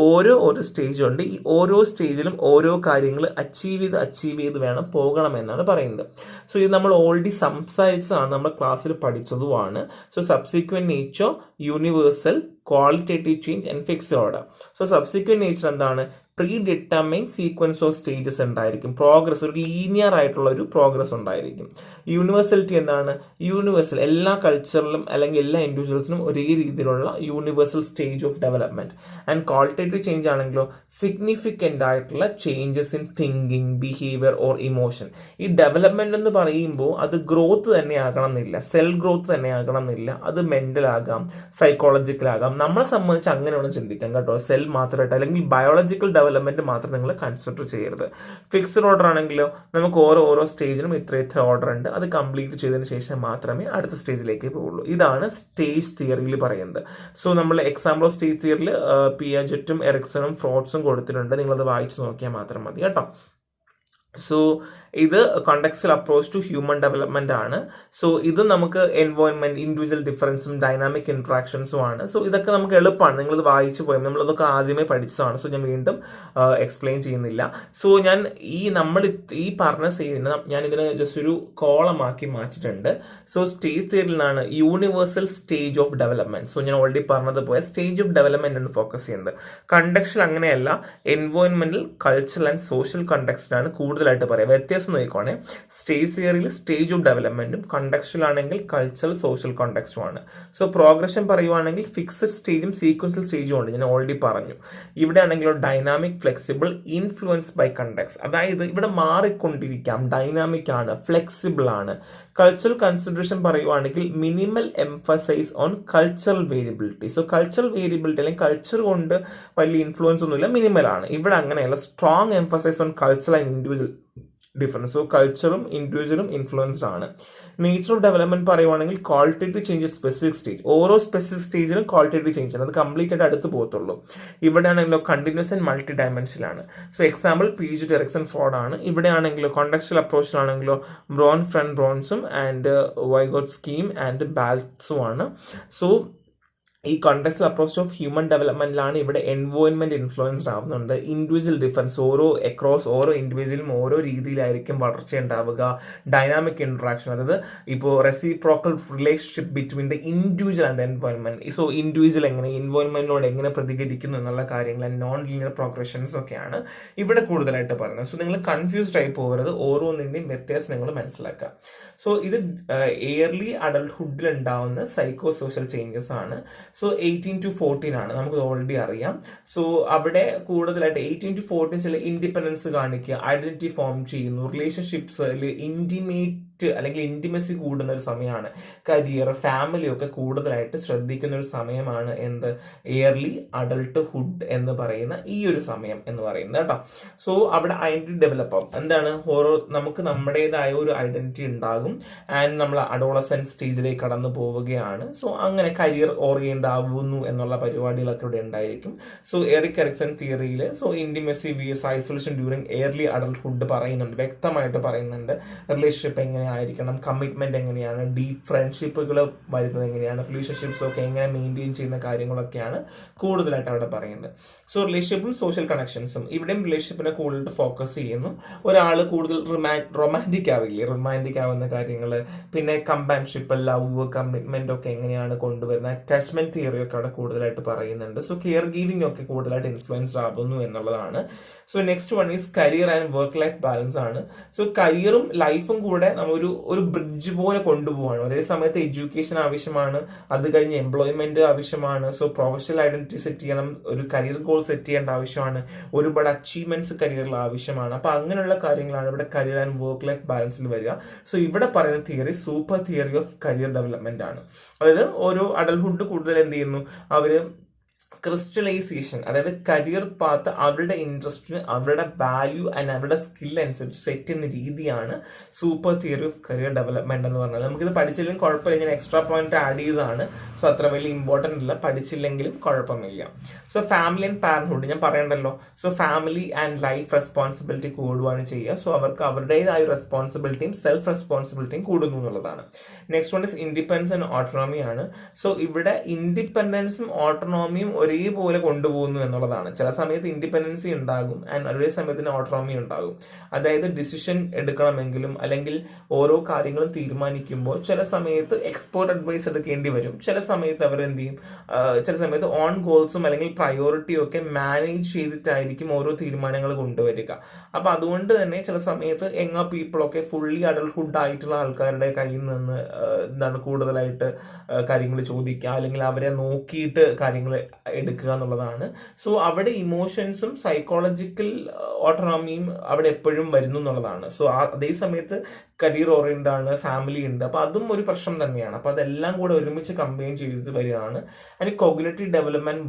ഓരോ സ്റ്റേജ് ഉണ്ട്. ഈ ഓരോ സ്റ്റേജിലും ഓരോ കാര്യങ്ങൾ അച്ചീവ് ചെയ്ത് വേണം പോകണമെന്നാണ് പറയുന്നത്. സോ ഇത് നമ്മൾ ഓൾറെഡി സംസാരിച്ചതാണ്, നമ്മൾ ക്ലാസ്സിൽ പഠിച്ചതുമാണ്. So subsequent nature, universal, qualitative change and fixed order. So subsequent nature എന്താണ്? Pre determine sequence of stages ഉണ്ടായിരിക്കും. പ്രോഗ്രസ് ഒരു ലീനിയർ ആയിട്ടുള്ള ഒരു പ്രോഗ്രസ് ഉണ്ടായിരിക്കും. യൂണിവേഴ്സലിറ്റി എന്താണ്? യൂണിവേഴ്സൽ എല്ലാ കൾച്ചറിലും അല്ലെങ്കിൽ എല്ലാ ഇൻഡിവിജ്വൽസിനും ഒരേ രീതിയിലുള്ള universal stage of development. And qualitative change ആണെങ്കിലോ സിഗ്നിഫിക്കൻ്റ് ആയിട്ടുള്ള changes in thinking, behaviour or emotion. ഈ ഡെവലപ്മെന്റ് എന്ന് പറയുമ്പോൾ അത് ഗ്രോത്ത് തന്നെ ആകണം എന്നില്ല, സെൽ ഗ്രോത്ത് തന്നെ ആകണം എന്നില്ല. അത് മെന്റൽ ആകാം, സൈക്കോളജിക്കൽ ആകാം. നമ്മളെ സംബന്ധിച്ച് അങ്ങനെ വേണം ചിന്തിക്കാം കേട്ടോ. സെൽ മാത്രമായിട്ട് അല്ലെങ്കിൽ ബയോളജിക്കൽ ഡെവലപ്മെന്റ് മാത്രം നിങ്ങൾ കൺസിഡർ ചെയ്യരുത്. ഫിക്സ്ഡ് ഓർഡർ ആണെങ്കിലോ നമുക്ക് ഓരോ സ്റ്റേജിനും ഇത്ര ഓർഡർ ഉണ്ട്, അത് കംപ്ലീറ്റ് ചെയ്തതിന് ശേഷം മാത്രമേ അടുത്ത സ്റ്റേജിലേക്ക് പോകുള്ളൂ. ഇതാണ് സ്റ്റേജ് തിയറിയിൽ പറയുന്നത്. സോ നമ്മൾ എക്സാമ്പിൾ ഓഫ് സ്റ്റേജ് തിയറിയിൽ പിയാജറ്റും എറിക്സണും ഫ്രോഡ്സും കൊടുത്തിട്ടുണ്ട്. നിങ്ങളത് വായിച്ചു നോക്കിയാൽ മാത്രം മതി കേട്ടോ. സോ ഇത് contextual approach to human development ആണ്. സോ ഇത് നമുക്ക് എൻവയോൺമെന്റ്, ഇൻഡിവിജ്വൽ ഡിഫറൻസും ഡൈനാമിക് ഇന്ററാക്ഷൻസും ആണ്. സോ ഇതൊക്കെ നമുക്ക് എളുപ്പമാണ്, നിങ്ങളിത് വായിച്ചു പോയി, നമ്മളതൊക്കെ ആദ്യമേ പഠിച്ചതാണ്. സോ ഞാൻ വീണ്ടും എക്സ്പ്ലെയിൻ ചെയ്യുന്നില്ല. സോ ഞാൻ നമ്മൾ ഈ പറഞ്ഞ സ്റ്റേജിന് ഞാൻ ഇതിനെ ജസ്റ്റ് ഒരു കോളമാക്കി മാറ്റിയിട്ടുണ്ട്. സോ സ്റ്റേജ് തിയറിയിലാണ് universal stage of development. So ഞാൻ ഓൾറെഡി പറഞ്ഞതുപോലെ സ്റ്റേജ് ഓഫ് ഡെവലപ്മെന്റ് ആണ് ഫോക്കസ് ചെയ്യുന്നത്. കണ്ടക്ച്വൽ അങ്ങനെയല്ല, എൻവയോൺമെന്റൽ, കൾച്ചറൽ ആൻഡ് സോഷ്യൽ കണ്ടക്സ്റ്റിലാണ് കൂടുതലായിട്ട് പറയുക. വ്യത്യാസം നോക്കിക്കോണേ, സ്റ്റേജ് തിയറിയിൽ സ്റ്റേജ് ഓഫ് ഡെവലപ്മെന്റും, കണ്ടക്ച്വൽ ആണെങ്കിൽ കൾച്ചറൽ സോഷ്യൽ കോണ്ടെക്സ്റ്റും ആണ്. സോ പ്രോഗ്രഷൻ പറയുവാണെങ്കിൽ ഫിക്സഡ് സ്റ്റേജും സീക്വൻഷ്യൽ സ്റ്റേജും ഉണ്ട്, ഞാൻ ഓൾറെഡി പറഞ്ഞു. ഇവിടെ ആണെങ്കിലോ dynamic, flexible, influence by context. അതായത് ഇവിടെ മാറിക്കൊണ്ടിരിക്കാം, ഡൈനാമിക് ആണ്, ഫ്ലെക്സിബിൾ ആണ്. കൾച്ചറൽ കൺസിഡറേഷൻ പറയുവാണെങ്കിൽ minimal emphasise on cultural variability. So cultural variability അല്ലെങ്കിൽ കൾച്ചർ കൊണ്ട് വലിയ ഇൻഫ്ലുവൻസ് ഒന്നുമില്ല, മിനിമൽ ആണ്. ഇവിടെ അങ്ങനെയല്ല, strong emphasise on cultural and difference. So കൾച്ചറും ഇൻഡിവിജ്വലും ഇൻഫ്ലുവൻസ്ഡ് ആണ്. നേച്ചർ ഓഫ് ഡെവലപ്മെന്റ് പറയുവാണെങ്കിൽ ക്വാളിറ്റേറ്റീവ് ചേഞ്ച് സ്പെസിഫിക് സ്റ്റേജ്. ഓരോ സ്പെസിഫിക് സ്റ്റേജിലും ക്വാളിറ്റേറ്റീവ് ചേഞ്ച് ആണ്, അത് കംപ്ലീറ്റ് ആയിട്ട് അടുത്ത് പോകത്തുള്ളൂ. ഇവിടെയാണെങ്കിലോ കണ്ടിന്യൂസ് ആൻഡ് മൾട്ടി ഡയമെൻഷനിലാണ്. So example PG direction Freud ആണ്. ഇവിടെയാണെങ്കിലോ കോണ്ടക്സ്റ്റൽ അപ്രോച്ചിലാണെങ്കിലോ ബ്രോൺസും ആൻഡ് വൈഗോട്സ്കിയും ആൻഡ് ബാൽസും ആണ്. സോ ഈ കോണ്ടെക്സ്റ്റൽ അപ്രോച്ച് ഓഫ് ഹ്യൂമൻ ഡെവലപ്മെന്റിലാണ് ഇവിടെ എൻവോൺമെന്റ് ഇൻഫ്ലുവൻസ്ഡ് ആവുന്നുണ്ട്. ഇൻഡിവിജ്വൽ ഡിഫറൻസ്, ഓരോ ഇൻഡിവിജ്വലും ഓരോ രീതിയിലായിരിക്കും വളർച്ച ഉണ്ടാവുക. ഡൈനാമിക് ഇന്ററാക്ഷൻ, അതായത് ഇപ്പോൾ reciprocal relationship between the individual and environment. So individual എങ്ങനെ എൻവോൺമെന്റിനോട് എങ്ങനെ പ്രതികരിക്കുന്നു എന്നുള്ള കാര്യങ്ങൾ, നോൺ ലീനിയർ പ്രോഗ്രഷൻസ് ഒക്കെയാണ് ഇവിടെ കൂടുതലായിട്ട് പറയുന്നത്. സോ നിങ്ങൾ കൺഫ്യൂസ്ഡ് ആയി പോകരുത്, ഓരോന്നിൻ്റെയും വ്യത്യാസം നിങ്ങൾ മനസ്സിലാക്കുക. സോ ഇത് എയർലി അഡൾട്ട്ഹുഡിൽ ഉണ്ടാവുന്ന സൈക്കോ സോഷ്യൽ ചേഞ്ചസ് ആണ്. സോ 18 to 14 ആണ്, നമുക്ക് ഓൾറെഡി അറിയാം. സോ അവിടെ കൂടുതലായിട്ട് 18 to 14 ചില ഇൻഡിപെൻഡൻസ് കാണിക്കുക, ഐഡന്റിറ്റി ഫോം ചെയ്യുന്നു, റിലേഷൻഷിപ്സിൽ അല്ലെങ്കിൽ ഇന്റിമസി കൂടുന്ന ഒരു സമയമാണ്. കരിയർ, ഫാമിലി ഒക്കെ കൂടുതലായിട്ട് ശ്രദ്ധിക്കുന്ന ഒരു സമയമാണ് എന്ത്, ഇയർലി അഡൾട്ട്ഹുഡ് എന്ന് പറയുന്ന ഈ ഒരു സമയം എന്ന് പറയുന്നത് കേട്ടോ. സോ അവിടെ ഐഡന്റിറ്റി ഡെവലപ്പ് ആവും. എന്താണ്, നമുക്ക് നമ്മുടേതായ ഒരു ഐഡന്റിറ്റി ഉണ്ടാകും ആൻഡ് നമ്മൾ അഡോളസെന്റ് സ്റ്റേജിലേക്ക് കടന്നു പോവുകയാണ്. സോ അങ്ങനെ കരിയർ ഓറിയന്റ് ആവുന്നു എന്നുള്ള പരിപാടികളൊക്കെ ഇവിടെ ഉണ്ടായിരിക്കും. So Eric Erikson theory intimacy versus isolation during early adulthood പറയുന്നുണ്ട്, വ്യക്തമായിട്ട് പറയുന്നുണ്ട്. റിലേഷൻഷിപ്പ് എങ്ങനെ ആയിരിക്കണം, കമ്മിറ്റ്മെന്റ് എങ്ങനെയാണ്, ഡീപ് ഫ്രണ്ട്ഷിപ്പുകൾ വരുന്നത് എങ്ങനെയാണ്, റിലേഷൻഷിപ്സ് ഒക്കെ എങ്ങനെ മെയിൻറ്റെയിൻ ചെയ്യുന്ന കാര്യങ്ങളൊക്കെയാണ് കൂടുതലായിട്ട് അവിടെ പറയുന്നത്. സോ റിലേഷൻഷിപ്പും സോഷ്യൽ കണക്ഷൻസും, ഇവിടെയും റിലേഷൻഷിപ്പിനെ കൂടുതൽ ഫോക്കസ് ചെയ്യുന്നു. ഒരാൾ കൂടുതൽ റൊമാൻറ്റിക് ആവുന്ന കാര്യങ്ങൾ, പിന്നെ കമ്പാൻഷിപ്പ്, ലവ്, കമ്മിറ്റ്മെന്റ് ഒക്കെ എങ്ങനെയാണ് കൊണ്ടുവരുന്നത്, അറ്റാച്ച്മെന്റ് തിയറി ഒക്കെ അവിടെ കൂടുതലായിട്ട് പറയുന്നുണ്ട്. സോ കെയർ ഗീവിംഗ് ഒക്കെ കൂടുതലായിട്ട് ഇൻഫ്ലുവൻസ് ആവുന്നു എന്നുള്ളതാണ്. So next one is career and work life balance ആണ്. സോ കരിയറും ലൈഫും കൂടെ നമ്മൾ ഒരു ബ്രിഡ്ജ് പോലെ കൊണ്ടുപോവാണ്. ഒരേ സമയത്ത് എഡ്യൂക്കേഷൻ ആവശ്യമാണ്, അത് കഴിഞ്ഞ് എംപ്ലോയ്മെന്റ് ആവശ്യമാണ്. സോ പ്രൊഫഷണൽ ഐഡന്റിറ്റി സെറ്റ് ചെയ്യണം, ഒരു കരിയർ ഗോൾ സെറ്റ് ചെയ്യേണ്ട ആവശ്യമാണ്, ഒരുപാട് അച്ചീവ്മെന്റ്സ് കരിയറിൽ ആവശ്യമാണ്. അപ്പൊ അങ്ങനെയുള്ള കാര്യങ്ങളാണ് ഇവിടെ കരിയർ ആൻഡ് വർക്ക് ലൈഫ് ബാലൻസിൽ വരിക. സോ ഇവിടെ പറയുന്ന theory super theory of career development ആണ്. അതായത് ഓരോ അഡൾട്ട്ഹുഡ് കൂടുതൽ എന്ത് ചെയ്യുന്നു, അവര് ക്രിസ്റ്റലൈസേഷൻ, അതായത് കരിയർ പാത്ത് അവരുടെ ഇൻട്രസ്റ്റിന്, അവരുടെ വാല്യൂ ആൻഡ് അവരുടെ സ്കിൽ അനുസരിച്ച് സെറ്റ് ചെയ്യുന്ന രീതിയാണ് super theory of career development എന്ന് പറഞ്ഞാൽ. നമുക്കിത് പഠിച്ചില്ലെങ്കിൽ കുഴപ്പമില്ല, ഞാൻ എക്സ്ട്രാ പോയിന്റ് ആഡ് ചെയ്തതാണ്. സോ അത്ര വലിയ ഇമ്പോർട്ടൻ്റ് ഇല്ല, പഠിച്ചില്ലെങ്കിലും കുഴപ്പമില്ല. സോ ഫാമിലി ആൻഡ് പാരന്റ്ഹുഡ് ഞാൻ പറയണ്ടല്ലോ. So family and life responsibility കൂടുകയാണ് ചെയ്യുക. സോ അവർക്ക് അവരുടേതായ റെസ്പോൺസിബിലിറ്റിയും സെൽഫ് റെസ്പോൺസിബിലിറ്റിയും കൂടുന്നു എന്നുള്ളതാണ്. Next one is independence and autonomy ആണ്. സോ ഇവിടെ ഇൻഡിപെൻഡൻസും ഓട്ടോണോമിയും ഒരേപോലെ കൊണ്ടുപോകുന്നു എന്നുള്ളതാണ്. ചില സമയത്ത് ഇൻഡിപെൻഡൻസി ഉണ്ടാകും ആൻഡ് ഒരേ സമയത്തിന് ഓട്ടോണോമി ഉണ്ടാകും. അതായത് ഡിസിഷൻ എടുക്കണമെങ്കിലും അല്ലെങ്കിൽ ഓരോ കാര്യങ്ങളും തീരുമാനിക്കുമ്പോൾ ചില സമയത്ത് എക്സ്പേർട്ട് അഡ്വൈസ് എടുക്കേണ്ടി വരും. ചില സമയത്ത് അവർ എന്ത് ചെയ്യും, ചില സമയത്ത് ഓൺ ഗോൾസും അല്ലെങ്കിൽ പ്രയോറിറ്റിയും ഒക്കെ മാനേജ് ചെയ്തിട്ടായിരിക്കും ഓരോ തീരുമാനങ്ങൾ കൊണ്ടുവരിക. അപ്പൊ അതുകൊണ്ട് തന്നെ ചില സമയത്ത് യങ് പീപ്പിളൊക്കെ ഫുള്ളി അഡൾട്ട്ഹുഡ് ആയിട്ടുള്ള ആൾക്കാരുടെ കയ്യിൽ നിന്ന് എന്താണ് കൂടുതലായിട്ട് കാര്യങ്ങൾ ചോദിക്കുക, അല്ലെങ്കിൽ അവരെ നോക്കിയിട്ട് കാര്യങ്ങൾ എടുക്കുക എന്നുള്ളതാണ്. സോ അവിടെ ഇമോഷൻസും സൈക്കോളജിക്കൽ ഓട്ടോണോമിയും അവിടെ എപ്പോഴും വരുന്നു എന്നുള്ളതാണ്. സോ അതേ സമയത്ത് കരിയർ ഓറിയന്റ് ആണ്, ഫാമിലി ഉണ്ട്, അപ്പൊ അതും ഒരു പ്രശ്നം തന്നെയാണ്. അപ്പൊ അതെല്ലാം കൂടെ ഒരുമിച്ച് കമ്പൈൻ ചെയ്ത് വരികയാണ്. അതിന് cognitive development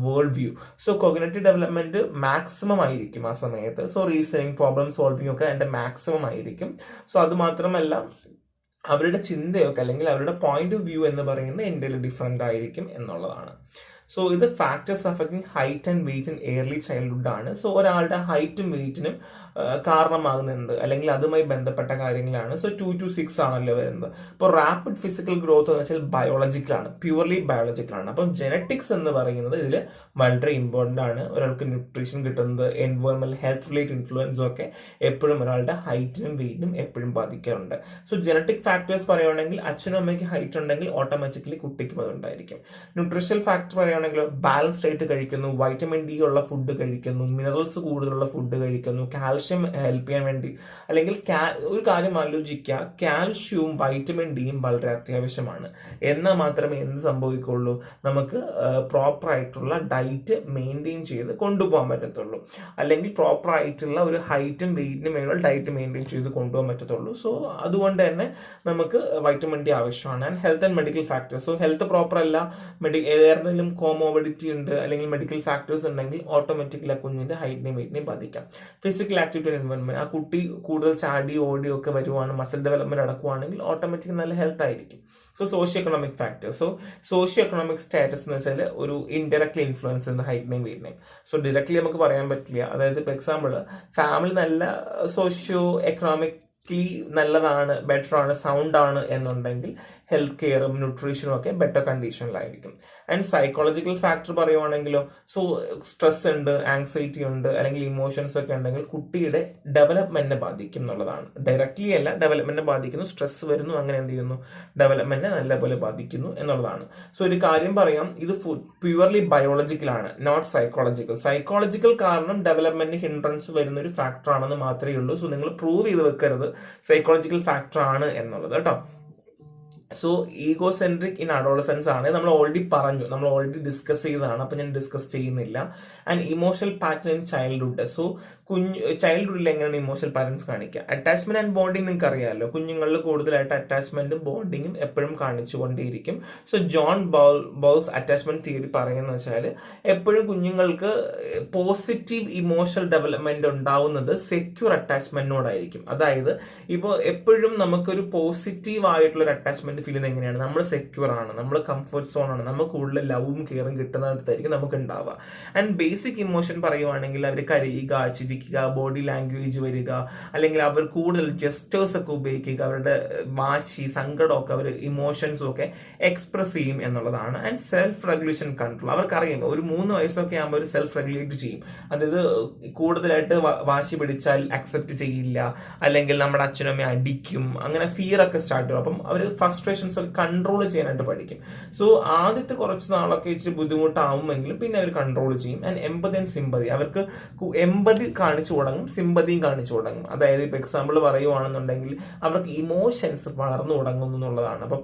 world view. So cognitive development maximum ആയിരിക്കും ആ സമയത്ത്. സോ റീസണിങ്, പ്രോബ്ലം സോൾവിങ് ഒക്കെ അതിന്റെ മാക്സിമം ആയിരിക്കും. സോ അത് മാത്രമല്ല അവരുടെ ചിന്തയൊക്കെ അല്ലെങ്കിൽ അവരുടെ പോയിന്റ് ഓഫ് വ്യൂ എന്ന് പറയുന്നത് എന്തെങ്കിലും ഡിഫറെന്റ് ആയിരിക്കും എന്നുള്ളതാണ്. സോ ഇത് factors affecting height and weight in early childhood ആണ്. സോ ഒരാളുടെ ഹൈറ്റും വെയിറ്റിനും കാരണമാകുന്നുണ്ട് അല്ലെങ്കിൽ അതുമായി ബന്ധപ്പെട്ട കാര്യങ്ങളാണ്. സോ 2 to 6 ആണല്ലോ വരുന്നത്. ഇപ്പോൾ റാപ്പിഡ് ഫിസിക്കൽ ഗ്രോത്ത് എന്ന് വെച്ചാൽ ബയോളജിക്കലാണ്, പ്യുവർലി ബയോളജിക്കലാണ്. അപ്പം ജെനറ്റിക്സ് എന്ന് പറയുന്നത് ഇതിൽ വളരെ ഇമ്പോർട്ടൻ്റ് ആണ്. ഒരാൾക്ക് ന്യൂട്രീഷൻ കിട്ടുന്നത്, എൻവയോൺമെന്റ്, ഹെൽത്ത് റിലേറ്റഡ് ഇൻഫ്ലുവൻസും ഒക്കെ എപ്പോഴും ഒരാളുടെ ഹൈറ്റിനും വെയിറ്റിനും എപ്പോഴും ബാധിക്കാറുണ്ട്. സോ ജെനറ്റിക് ഫാക്ടേഴ്സ് പറയുകയാണെങ്കിൽ അച്ഛനും അമ്മയ്ക്ക് ഹൈറ്റ് ഉണ്ടെങ്കിൽ ഓട്ടോമാറ്റിക്കലി കുട്ടിക്കും അതുണ്ടായിരിക്കും. ന്യൂട്രീഷണൽ ഫാക്ടർ പറയുകയാണെങ്കിൽ ബാലൻസ്ഡ് ആയിട്ട് കഴിക്കുന്നു, വൈറ്റമിൻ ഡി ഉള്ള ഫുഡ് കഴിക്കുന്നു, മിനറൽസ് കൂടുതലുള്ള ഫുഡ് കഴിക്കുന്നു, കാൽഷ്യം ഹെൽപ്പ് ചെയ്യാൻ വേണ്ടി, അല്ലെങ്കിൽ ഒരു കാര്യം ആലോചിക്കുക, കാൽഷ്യവും വൈറ്റമിൻ ഡിയും വളരെ അത്യാവശ്യമാണ്. എന്നാൽ മാത്രമേ എന്ത് സംഭവിക്കുള്ളൂ, നമുക്ക് പ്രോപ്പർ ആയിട്ടുള്ള ഡയറ്റ് മെയിൻറ്റെയിൻ ചെയ്ത് കൊണ്ടുപോകാൻ പറ്റത്തുള്ളൂ. അല്ലെങ്കിൽ പ്രോപ്പർ ആയിട്ടുള്ള ഒരു ഹൈറ്റും വെയിറ്റിനും വേണ്ടിയുള്ള ഡയറ്റ് മെയിൻറ്റെയിൻ ചെയ്ത് കൊണ്ടുപോകാൻ പറ്റത്തുള്ളൂ. സോ അതുകൊണ്ട് തന്നെ നമുക്ക് വൈറ്റമിൻ ഡി ആവശ്യമാണ്. And health and medical factors. So health proper അല്ല, ഏതെങ്കിലും കോമോബിഡിറ്റി ഉണ്ട് അല്ലെങ്കിൽ മെഡിക്കൽ ഫാക്ടേഴ്സ് ഉണ്ടെങ്കിൽ ഓട്ടോമാറ്റിക്കലി ആ കുഞ്ഞിന്റെ ഹൈറ്റിനെയും വെയിറ്റിനെയും ബാധിക്കാം. ഫിസിക്കൽ ആക്ടിവിറ്റി എൻവയോൺമെന്റ്, ആ കുട്ടി കൂടുതൽ ചാടി ഓടിയോ ഒക്കെ വരുവാണ്, മസിൽ ഡെവലപ്മെന്റ് നടക്കുവാണെങ്കിൽ ഓട്ടോമാറ്റിക്കലി നല്ല ഹെൽത്ത് ആയിരിക്കും. So socio economic factors. So socio economic status എന്ന് വെച്ചാൽ ഒരു ഇൻഡയറക്ട്ലി ഇൻഫ്ലുവൻസ് ചെയ്യുന്ന ഹൈറ്റിനെയും വെയിറ്റിനെയും. സോ ഡയറക്ട്ലി നമുക്ക് പറയാൻ പറ്റില്ല. അതായത് ഇപ്പോൾ എക്സാമ്പിൾ, ഫാമിലി നല്ല സോഷ്യോ എക്കണോമിക്ലി നല്ലതാണ്, ബെറ്റർ ആണ്, സൗണ്ട് ആണ് എന്നുണ്ടെങ്കിൽ ഹെൽത്ത് കെയറും ന്യൂട്രീഷനും ഒക്കെ ബെറ്റർ കണ്ടീഷനിലായിരിക്കും. ആൻഡ് സൈക്കോളജിക്കൽ ഫാക്ടർ പറയുവാണെങ്കിലോ, സോ സ്ട്രെസ് ഉണ്ട്, ആങ്സൈറ്റി ഉണ്ട്, അല്ലെങ്കിൽ ഇമോഷൻസ് ഒക്കെ ഉണ്ടെങ്കിൽ കുട്ടിയുടെ ഡെവലപ്മെന്റിനെ ബാധിക്കും എന്നുള്ളതാണ്. ഡയറക്ട്ലി അല്ല, ഡെവലപ്മെന്റിനെ ബാധിക്കുന്നു. സ്ട്രെസ് വരുന്നു, അങ്ങനെ എന്ത് ചെയ്യുന്നു, ഡെവലപ്മെന്റിനെ നല്ലപോലെ ബാധിക്കുന്നു എന്നുള്ളതാണ്. സോ ഒരു കാര്യം പറയാം, ഇത് പ്യുവർലി ബയോളജിക്കൽ ആണ്, നോട്ട് സൈക്കോളജിക്കൽ. സൈക്കോളജിക്കൽ കാരണം ഡെവലപ്മെന്റിന് ഹിൻഡ്രൻസ് വരുന്ന ഒരു ഫാക്ടർ ആണെന്ന് മാത്രമേ ഉള്ളൂ. സോ നിങ്ങൾ പ്രൂവ് ചെയ്ത് വെക്കരുത് സൈക്കോളജിക്കൽ ഫാക്ടർ ആണ് എന്നുള്ളത് കേട്ടോ. സോ ഈഗോസെൻട്രിക് ഇൻ അഡോളസെൻസ് ആണ്, നമ്മൾ ഓൾറെഡി പറഞ്ഞു, നമ്മൾ ഓൾറെഡി ഡിസ്കസ് ചെയ്തതാണ്, അപ്പം ഞാൻ ഡിസ്കസ് ചെയ്യുന്നില്ല. And emotional pattern in childhood. So ചൈൽഡ്ഹുഡിൽ എങ്ങനെയാണ് ഇമോഷണൽ പാറ്റേൺസ് കാണിക്കുക? അറ്റാച്ച്മെന്റ് ആൻഡ് ബോണ്ടിങ് നിങ്ങൾക്ക് അറിയാമല്ലോ, കുഞ്ഞുങ്ങളിൽ കൂടുതലായിട്ട് അറ്റാച്ച്മെന്റും ബോണ്ടിങ്ങും എപ്പോഴും കാണിച്ചുകൊണ്ടേയിരിക്കും. So John Bowlby attachment theory പറയുന്നത് വെച്ചാൽ എപ്പോഴും കുഞ്ഞുങ്ങൾക്ക് പോസിറ്റീവ് ഇമോഷണൽ ഡെവലപ്മെന്റ് ഉണ്ടാവുന്നത് സെക്യൂർ അറ്റാച്ച്മെന്റിനോടായിരിക്കും. അതായത് ഇപ്പോൾ എപ്പോഴും നമുക്കൊരു പോസിറ്റീവ് ആയിട്ടുള്ള ഒരു അറ്റാച്ച്മെന്റ് ഫീൽ ചെയ്യുന്നത് എങ്ങനെയാണ്? നമ്മൾ സെക്യൂർ ആണ്, നമ്മൾ കംഫർട്ട് സോൺ ആണ്, നമുക്ക് കൂടുതൽ ലവും കെയറും കിട്ടുന്നിടത്തായിരിക്കും നമുക്ക് ഉണ്ടാവുക. ആൻഡ് ബേസിക് ഇമോഷൻ പറയുവാണെങ്കിൽ അവർ കരയുക, ചിരിക്കുക, ബോഡി ലാംഗ്വേജ് വരിക, അല്ലെങ്കിൽ അവർ കൂടുതൽ ജെസ്റ്റേഴ്സ് ഒക്കെ ഉപയോഗിക്കുക, അവരുടെ വാശി, സങ്കടമൊക്കെ അവർ ഇമോഷൻസും ഒക്കെ എക്സ്പ്രസ് ചെയ്യും എന്നുള്ളതാണ്. ആൻഡ് സെൽഫ് റെഗുലേഷൻ കൺട്രോൾ, അവർക്കറിയാം ഒരു 3 വയസ്സൊക്കെ ആകുമ്പോൾ ഒരു സെൽഫ് റെഗുലേറ്റ് ചെയ്യും. അതായത് കൂടുതലായിട്ട് വാശി പിടിച്ചാൽ അക്സെപ്റ്റ് ചെയ്യില്ല, അല്ലെങ്കിൽ നമ്മുടെ അച്ഛനും അമ്മയും അടിക്കും, അങ്ങനെ ഫിയർ ഒക്കെ സ്റ്റാർട്ട് ചെയ്യും. അപ്പം അവർ ഫ്രസ്ട്രേഷൻസ് ഒക്കെ കൺട്രോൾ ചെയ്യാനായിട്ട് പഠിക്കും. സോ ആദ്യത്തെ കുറച്ച് നാളൊക്കെ ഇച്ചിരി ബുദ്ധിമുട്ടാവുമെങ്കിലും പിന്നെ അവർ കൺട്രോൾ ചെയ്യും. ആൻഡ് എമ്പതി ആൻഡ് സിമ്പതി, അവർക്ക് എമ്പതി കാണിച്ചു തുടങ്ങും, സിമ്പതിയും കാണിച്ചു തുടങ്ങും. അതായത് ഇപ്പൊ എക്സാമ്പിൾ പറയുവാണെന്നുണ്ടെങ്കിൽ അവർക്ക് ഇമോഷൻസ് വളർന്നു തുടങ്ങുന്നു എന്നുള്ളതാണ്. അപ്പം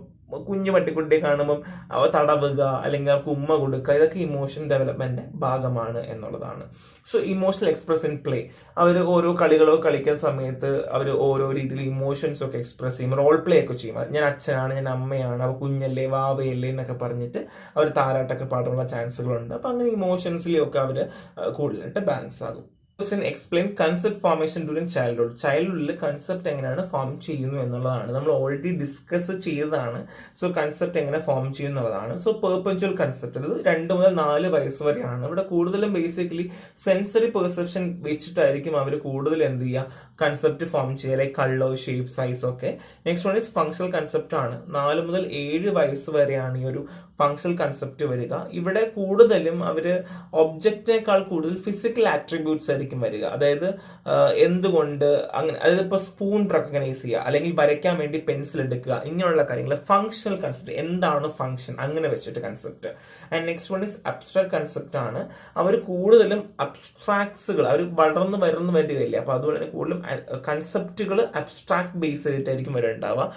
കുഞ്ഞു പട്ടിക്കുട്ടിയെ കാണുമ്പം അവ തടവുക, അല്ലെങ്കിൽ അവർക്ക് ഉമ്മ കൊടുക്കുക, ഇതൊക്കെ ഇമോഷൻ ഡെവലപ്മെന്റിന്റെ ഭാഗമാണ് എന്നുള്ളതാണ്. So emotional express in play, അവർ ഓരോ കളികളോ കളിക്കുന്ന സമയത്ത് അവർ ഓരോ രീതിയിൽ ഇമോഷൻസ് ഒക്കെ എക്സ്പ്രസ് ചെയ്യും, റോൾ പ്ലേ ഒക്കെ ചെയ്യും. ഞാൻ അച്ഛനാണ്, ഞാൻ അമ്മയാണ്, അവ കുഞ്ഞല്ലേ, വാവയല്ലേ എന്നൊക്കെ പറഞ്ഞിട്ട് അവർ താരാട്ടൊക്കെ പാടുള്ള ചാൻസുകളുണ്ട്. അപ്പൊ അങ്ങനെ ഇമോഷൻസിലൊക്കെ അവർ കൂടുതലായിട്ട് ബാലൻസ് ആകും. Explain concept formation during childhood. ചൈൽഡ്ഹുഡിൽ കൺസെപ്റ്റ് എങ്ങനെയാണ് ഫോം ചെയ്യുന്നു എന്നുള്ളതാണ് നമ്മൾ ഓൾറെഡി ഡിസ്കസ് ചെയ്തതാണ്. സോ കൺസെപ്റ്റ് എങ്ങനെ ഫോം ചെയ്യും എന്നുള്ളതാണ്. സോ പെർപെച്വൽ കൺസെപ്റ്റ്, അത് 2 മുതൽ 4 വയസ്സ് വരെയാണ്. ഇവിടെ കൂടുതലും ബേസിക്കലി സെൻസറി പെർസെപ്ഷൻ വെച്ചിട്ടായിരിക്കും അവർ കൂടുതൽ എന്ത് ചെയ്യുക, കൺസെപ്റ്റ് ഫോം ചെയ്യുക, ലൈക്ക് കളർ, ഷേപ്പ്, സൈസ് ഒക്കെ. Next one is functional concept ആണ്. 4 മുതൽ 7 വയസ്സ് വരെയാണ് ഈ ഒരു ഫങ്ഷണൽ കൺസെപ്റ്റ് വരിക. ഇവിടെ കൂടുതലും അവര് ഒബ്ജക്റ്റിനേക്കാൾ കൂടുതൽ ഫിസിക്കൽ ആട്രിബ്യൂട്ട്സ് ആയിരിക്കും വരിക. അതായത് എന്തുകൊണ്ട് അങ്ങനെ, അതായത് ഇപ്പൊ സ്പൂൺ റെക്കഗ്നൈസ് ചെയ്യുക, അല്ലെങ്കിൽ വരയ്ക്കാൻ വേണ്ടി പെൻസിൽ എടുക്കുക, ഇങ്ങനെയുള്ള കാര്യങ്ങൾ. ഫങ്ഷണൽ കൺസെപ്റ്റ്, എന്താണ് ഫങ്ഷൻ, അങ്ങനെ വെച്ചിട്ട് concept. And next one is abstract concept ആണ്. അവർ കൂടുതലും അബ്സ്ട്രാക്ട്സുകൾ, അവർ വളർന്നു വരികയില്ലേ, അപ്പൊ അതുപോലെ തന്നെ കൂടുതലും കൺസെപ്റ്റുകൾ അബ്സ്ട്രാക്ട് ബേസ് ചെയ്തിട്ടായിരിക്കും വരുന്നുണ്ടാവുക.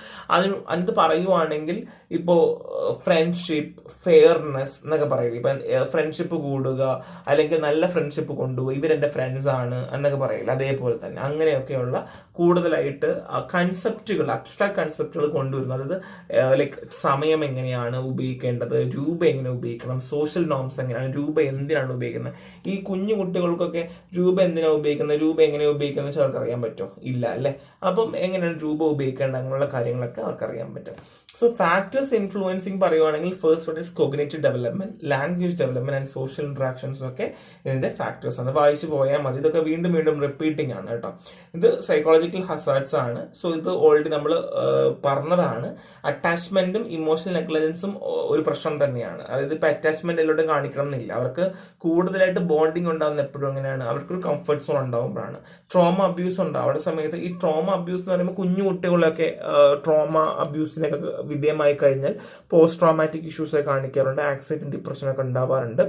അത് പറയുവാണെങ്കിൽ ഇപ്പോ ഫ്രണ്ട്ഷിപ്പ്, ഫെയർനെസ് എന്നൊക്കെ പറയില്ല. ഇപ്പൊ ഫ്രണ്ട്ഷിപ്പ് കൂടുക, അല്ലെങ്കിൽ നല്ല ഫ്രണ്ട്ഷിപ്പ് കൊണ്ടുപോകുക, ഇവരെന്റെ ഫ്രണ്ട്സ് ആണ് എന്നൊക്കെ പറയില്ല, അതേപോലെ തന്നെ അങ്ങനെയൊക്കെയുള്ള കൂടുതലായിട്ട് കൺസെപ്റ്റുകൾ, അബ്സ്ട്രാക്ട് കൺസെപ്റ്റുകൾ കൊണ്ടുവരുന്നത്. അതായത് ലൈക്ക് സമയം എങ്ങനെയാണ് ഉപയോഗിക്കേണ്ടത്, രൂപ എങ്ങനെ ഉപയോഗിക്കണം, സോഷ്യൽ നോംസ് എങ്ങനെയാണ്, രൂപ എന്തിനാണ് ഉപയോഗിക്കുന്നത്. ഈ കുഞ്ഞു കുട്ടികൾക്കൊക്കെ രൂപ എന്തിനാണ് ഉപയോഗിക്കുന്നത്, രൂപ എങ്ങനെയാണ് ഉപയോഗിക്കുന്നത് വെച്ചാൽ അവർക്ക് അറിയാൻ പറ്റുമോ? ഇല്ല അല്ലെ. അപ്പം എങ്ങനെയാണ് രൂപ ഉപയോഗിക്കേണ്ടത്, അങ്ങനെയുള്ള കാര്യങ്ങളൊക്കെ അവർക്ക് അറിയാൻ പറ്റും. സോ ഫാക്ടേഴ്സ് ഇൻഫ്ലുവൻസിങ് പറയുവാണെങ്കിൽ first one is cognitive development, language development and social ഇന്ററാക്ഷൻസും ഒക്കെ ഇതിന്റെ ഫാക്ടേഴ്സ് ആണ്. വായിച്ചു പോയാൽ മതി, ഇതൊക്കെ വീണ്ടും വീണ്ടും റിപ്പീറ്റിംഗ് ആണ് കേട്ടോ. ഇത് സൈക്കോളജിക്കൽ ഹസാർഡ്സ് ആണ്. സോ ഇത് ഓൾറെഡി നമ്മൾ പറഞ്ഞതാണ്. അറ്റാച്ച്മെന്റും ഇമോഷണൽ നെഗ്ലിജൻസും ഒരു പ്രശ്നം തന്നെയാണ്. അതായത് ഇപ്പൊ അറ്റാച്ച്മെന്റ് എല്ലാവരും കാണിക്കണം എന്നില്ല, അവർക്ക് കൂടുതലായിട്ട് ബോണ്ടിങ് ഉണ്ടാകുന്ന എപ്പോഴും എങ്ങനെയാണ്, അവർക്കൊരു കംഫർട്ട് സോൺ ഉണ്ടാകുമ്പോഴാണ്. ട്രോമ അബ്യൂസ് ഉണ്ടാവും. അവിടെ സമയത്ത് ഈ ട്രോമ അബ്യൂസ് എന്ന് പറയുമ്പോൾ കുഞ്ഞു കുട്ടികളൊക്കെ ട്രോമ അബ്യൂസിനൊക്കെ വിധേയമായി കഴിഞ്ഞാൽ പോസ്റ്റ് ട്രോമാറ്റിക് ഇഷ്യൂസ് ഒക്കെ കാണിക്കാറുണ്ട്, ആക്സൈറ്റി, ഡിപ്രഷൻ ഒക്കെ ഉണ്ടാവാറുണ്ട്.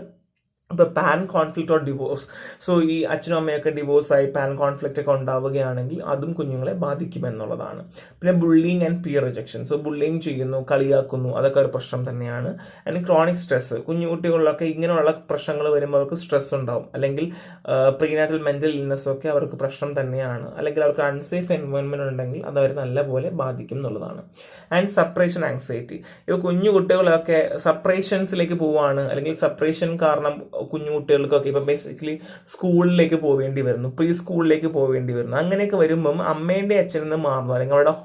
ഇപ്പോൾ pan conflict or divorce, so ഈ അച്ഛനും അമ്മയൊക്കെ ഡിവോഴ്സായി പാൻ കോൺഫ്ലിക്റ്റ് ഒക്കെ ഉണ്ടാവുകയാണെങ്കിൽ അതും കുഞ്ഞുങ്ങളെ ബാധിക്കുമെന്നുള്ളതാണ്. പിന്നെ bullying and peer rejection, so bullying ചെയ്യുന്നു, കളിയാക്കുന്നു, അതൊക്കെ ഒരു പ്രശ്നം തന്നെയാണ്. ആൻഡ് ക്രോണിക് സ്ട്രെസ്, കുഞ്ഞുകുട്ടികളിലൊക്കെ ഇങ്ങനെയുള്ള പ്രശ്നങ്ങൾ വരുമ്പോൾ അവർക്ക് സ്ട്രെസ് ഉണ്ടാവും, അല്ലെങ്കിൽ പ്രീനാറ്റൽ മെന്റൽ ഇൽനെസ് ഒക്കെ അവർക്ക് പ്രശ്നം തന്നെയാണ്, അല്ലെങ്കിൽ അവർക്ക് അൺസേഫ് എൻവയോൺമെന്റ് ഉണ്ടെങ്കിൽ അത് അവർ നല്ലപോലെ ബാധിക്കും എന്നുള്ളതാണ്. ആൻഡ് സെപ്പറേഷൻ ആങ്സൈറ്റി, ഇപ്പോൾ കുഞ്ഞു കുട്ടികളൊക്കെ സെപ്പറേഷൻസിലേക്ക് പോവുകയാണ്, അല്ലെങ്കിൽ സെപ്പറേഷൻ കാരണം കുഞ്ഞുകുട്ടികൾക്കൊക്കെ ഇപ്പം ബേസിക്കലി സ്കൂളിലേക്ക് പോവേണ്ടി വരുന്നു, പ്രീ സ്കൂളിലേക്ക് പോവേണ്ടി വരുന്നു. അങ്ങനെയൊക്കെ വരുമ്പം അമ്മേൻ്റെ അച്ഛനിൽ നിന്ന് മാറുന്നു, അല്ലെങ്കിൽ അവരുടെ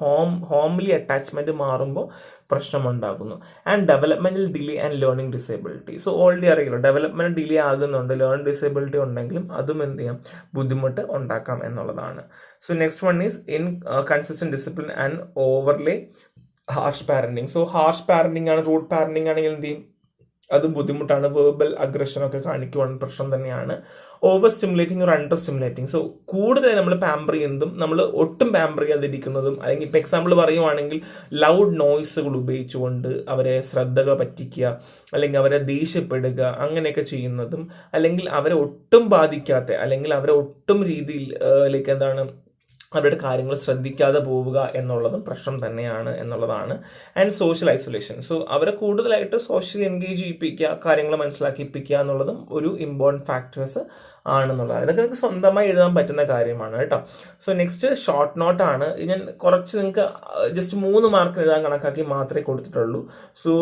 ഹോംലി അറ്റാച്ച്മെന്റ് മാറുമ്പോൾ പ്രശ്നമുണ്ടാകുന്നു. And developmental delay and learning disability, so already അറിയില്ല ഡെവലപ്മെന്റ് ഡിലേ ആകുന്നുണ്ട്, ലേണിംഗ് ഡിസേബിലിറ്റി ഉണ്ടെങ്കിലും അതും എന്ത് ചെയ്യാം, ബുദ്ധിമുട്ട് ഉണ്ടാക്കാം എന്നുള്ളതാണ്. So next one is inconsistent discipline and overly harsh parenting. So harsh parenting ആണ്, റൂട്ട് പാരന്റിങ് ആണെങ്കിൽ എന്ത് ചെയ്യും, അതും ബുദ്ധിമുട്ടാണ്. വേർബൽ അഗ്രഷനൊക്കെ കാണിക്കുവാണ് പ്രശ്നം തന്നെയാണ്. ഓവർ സ്റ്റിമുലേറ്റിംഗ് ഒരു അണ്ടർ സ്റ്റിമുലേറ്റിംഗ്, സോ കൂടുതൽ നമ്മൾ പാമ്പർ ചെയ്യുന്നതും നമ്മൾ ഒട്ടും പാമ്പർ ചെയ്യാതിരിക്കുന്നതും, അല്ലെങ്കിൽ ഇപ്പം എക്സാമ്പിൾ പറയുവാണെങ്കിൽ ലൗഡ് നോയ്സുകൾ ഉപയോഗിച്ചുകൊണ്ട് അവരെ ശ്രദ്ധകൾ പറ്റിക്കുക, അല്ലെങ്കിൽ അവരെ ദേഷ്യപ്പെടുക, അങ്ങനെയൊക്കെ ചെയ്യുന്നതും, അല്ലെങ്കിൽ അവരെ ഒട്ടും ബാധിക്കാത്ത, അല്ലെങ്കിൽ അവരെ ഒട്ടും രീതിയിൽ ലൈക്ക് എന്താണ് അവരുടെ കാര്യങ്ങൾ ശ്രദ്ധിക്കാതെ പോവുക എന്നുള്ളതും പ്രശ്നം തന്നെയാണ് എന്നുള്ളതാണ്. ആൻഡ് സോഷ്യൽ ഐസൊലേഷൻ, സോ അവരെ കൂടുതലായിട്ട് സോഷ്യലി എൻഗേജ് ചെയ്യിപ്പിക്കുക, കാര്യങ്ങൾ മനസ്സിലാക്കിപ്പിക്കുക എന്നുള്ളതും ഒരു ഇമ്പോർട്ടൻറ്റ് ഫാക്ടേഴ്സ് ആണെന്നുള്ളതാണ്. ഇതൊക്കെ നിങ്ങൾക്ക് സ്വന്തമായി എഴുതാൻ പറ്റുന്ന കാര്യമാണ് കേട്ടോ. സോ നെക്സ്റ്റ് ഷോർട്ട് നോട്ടാണ്. ഞാൻ കുറച്ച് നിങ്ങൾക്ക് ജസ്റ്റ് 3 മാർക്ക് എഴുതാൻ കണക്കാക്കി മാത്രമേ കൊടുത്തിട്ടുള്ളൂ. So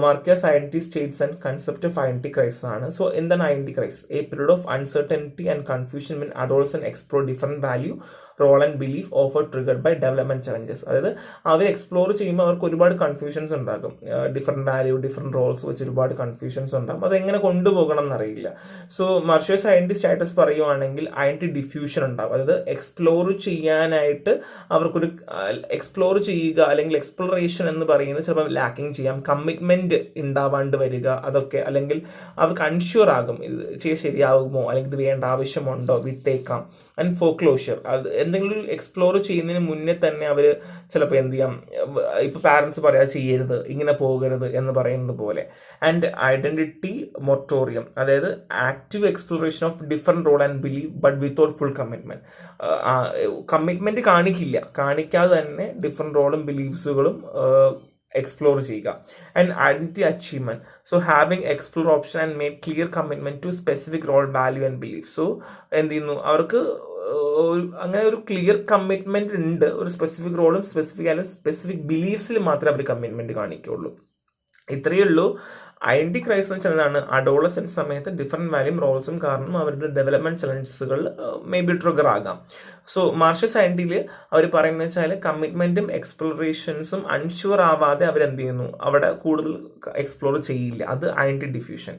markers identity states and concept of identity crisis ആണ്. സോ എന്താണ് identity crisis? A period of uncertainty and confusion when adolescent explore different value, role and belief offer triggered by development challenges. അതായത് അവർ എക്സ്പ്ലോർ ചെയ്യുമ്പോൾ അവർക്ക് ഒരുപാട് കൺഫ്യൂഷൻസ് ഉണ്ടാകും, ഡിഫറെന്റ് വാല്യൂ, ഡിഫറെന്റ് റോൾസ് വെച്ച് ഒരുപാട് കൺഫ്യൂഷൻസ് ഉണ്ടാകും. അതെങ്ങനെ കൊണ്ടുപോകണം എന്നറിയില്ല. സോ മാർഷേഴ്സ് ഐഡന്റിറ്റി സ്റ്റാറ്റസ് പറയുവാണെങ്കിൽ ഐഡന്റിറ്റി ഡിഫ്യൂഷൻ ഉണ്ടാകും. അതായത് എക്സ്പ്ലോർ ചെയ്യാനായിട്ട് അവർക്കൊരു എക്സ്പ്ലോർ ചെയ്യുക, അല്ലെങ്കിൽ എക്സ്പ്ലോറേഷൻ എന്ന് പറയുന്നത് ചിലപ്പോൾ ലാക്കിങ് ചെയ്യാം, കമ്മിറ്റ്മെന്റ് ഉണ്ടാവാണ്ട് വരിക, അതൊക്കെ, അല്ലെങ്കിൽ അവർക്ക് അൺഷ്യൂർ ആകും ഇത് ശരിയാകുമോ, അല്ലെങ്കിൽ ഇത് വേണ്ട ആവശ്യമുണ്ടോ, വിട്ടേക്കാം. ആൻഡ് ഫോക്ലോഷർ, അത് എന്തെങ്കിലും ഒരു എക്സ്പ്ലോർ ചെയ്യുന്നതിന് മുന്നേ തന്നെ അവർ ചിലപ്പോൾ എന്ത് ചെയ്യാം, ഇപ്പോൾ പാരൻസ് പറയാ ചെയ്യരുത്, ഇങ്ങനെ പോകരുത് എന്ന് പറയുന്നത് പോലെ. ആൻഡ് ഐഡന്റിറ്റി മൊട്ടോറിയം, അതായത് active exploration of different role and believe but without full commitment. Commitment കാണിക്കാതെ തന്നെ ഡിഫറെന്റ് റോളും ബിലീഫ്സുകളും എക്സ്പ്ലോർ ചെയ്യുക. And identity achievement, so having explore option and make clear commitment to specific role, value and belief. So എന്ത് ചെയ്യുന്നു, അവർക്ക് അങ്ങനെ ഒരു ക്ലിയർ കമ്മിറ്റ്മെന്റ് ഉണ്ട്, ഒരു സ്പെസിഫിക് റോളും സ്പെസിഫിക് ബിലീഫ്സിൽ മാത്രമേ അവർ കമ്മിറ്റ്മെന്റ് കാണിക്കുള്ളൂ. ഇത്രയേ ഉള്ളൂ. ഐഡന്റിറ്റി ക്രൈസിസ് എന്ന് വെച്ചാൽ അഡോളസെന്റ് സമയത്ത് ഡിഫറെന്റ് വാല്യൂം റോൾസും കാരണം അവരുടെ ഡെവലപ്മെന്റ് ചലഞ്ചസുകൾ മേ ബി ട്രിഗർ ആകാം. സോ മാർഷേഴ്സ് ഐഡന്റിറ്റിയിൽ അവർ പറയുന്നത് വെച്ചാൽ കമ്മിറ്റ്മെന്റും എക്സ്പ്ലോറേഷൻസും അൺഷ്യൂർ ആവാതെ അവരെന്ത് ചെയ്യുന്നു, അവിടെ കൂടുതൽ എക്സ്പ്ലോർ ചെയ്യില്ല, അത് ഐഡന്റിറ്റി ഡിഫ്യൂഷൻ.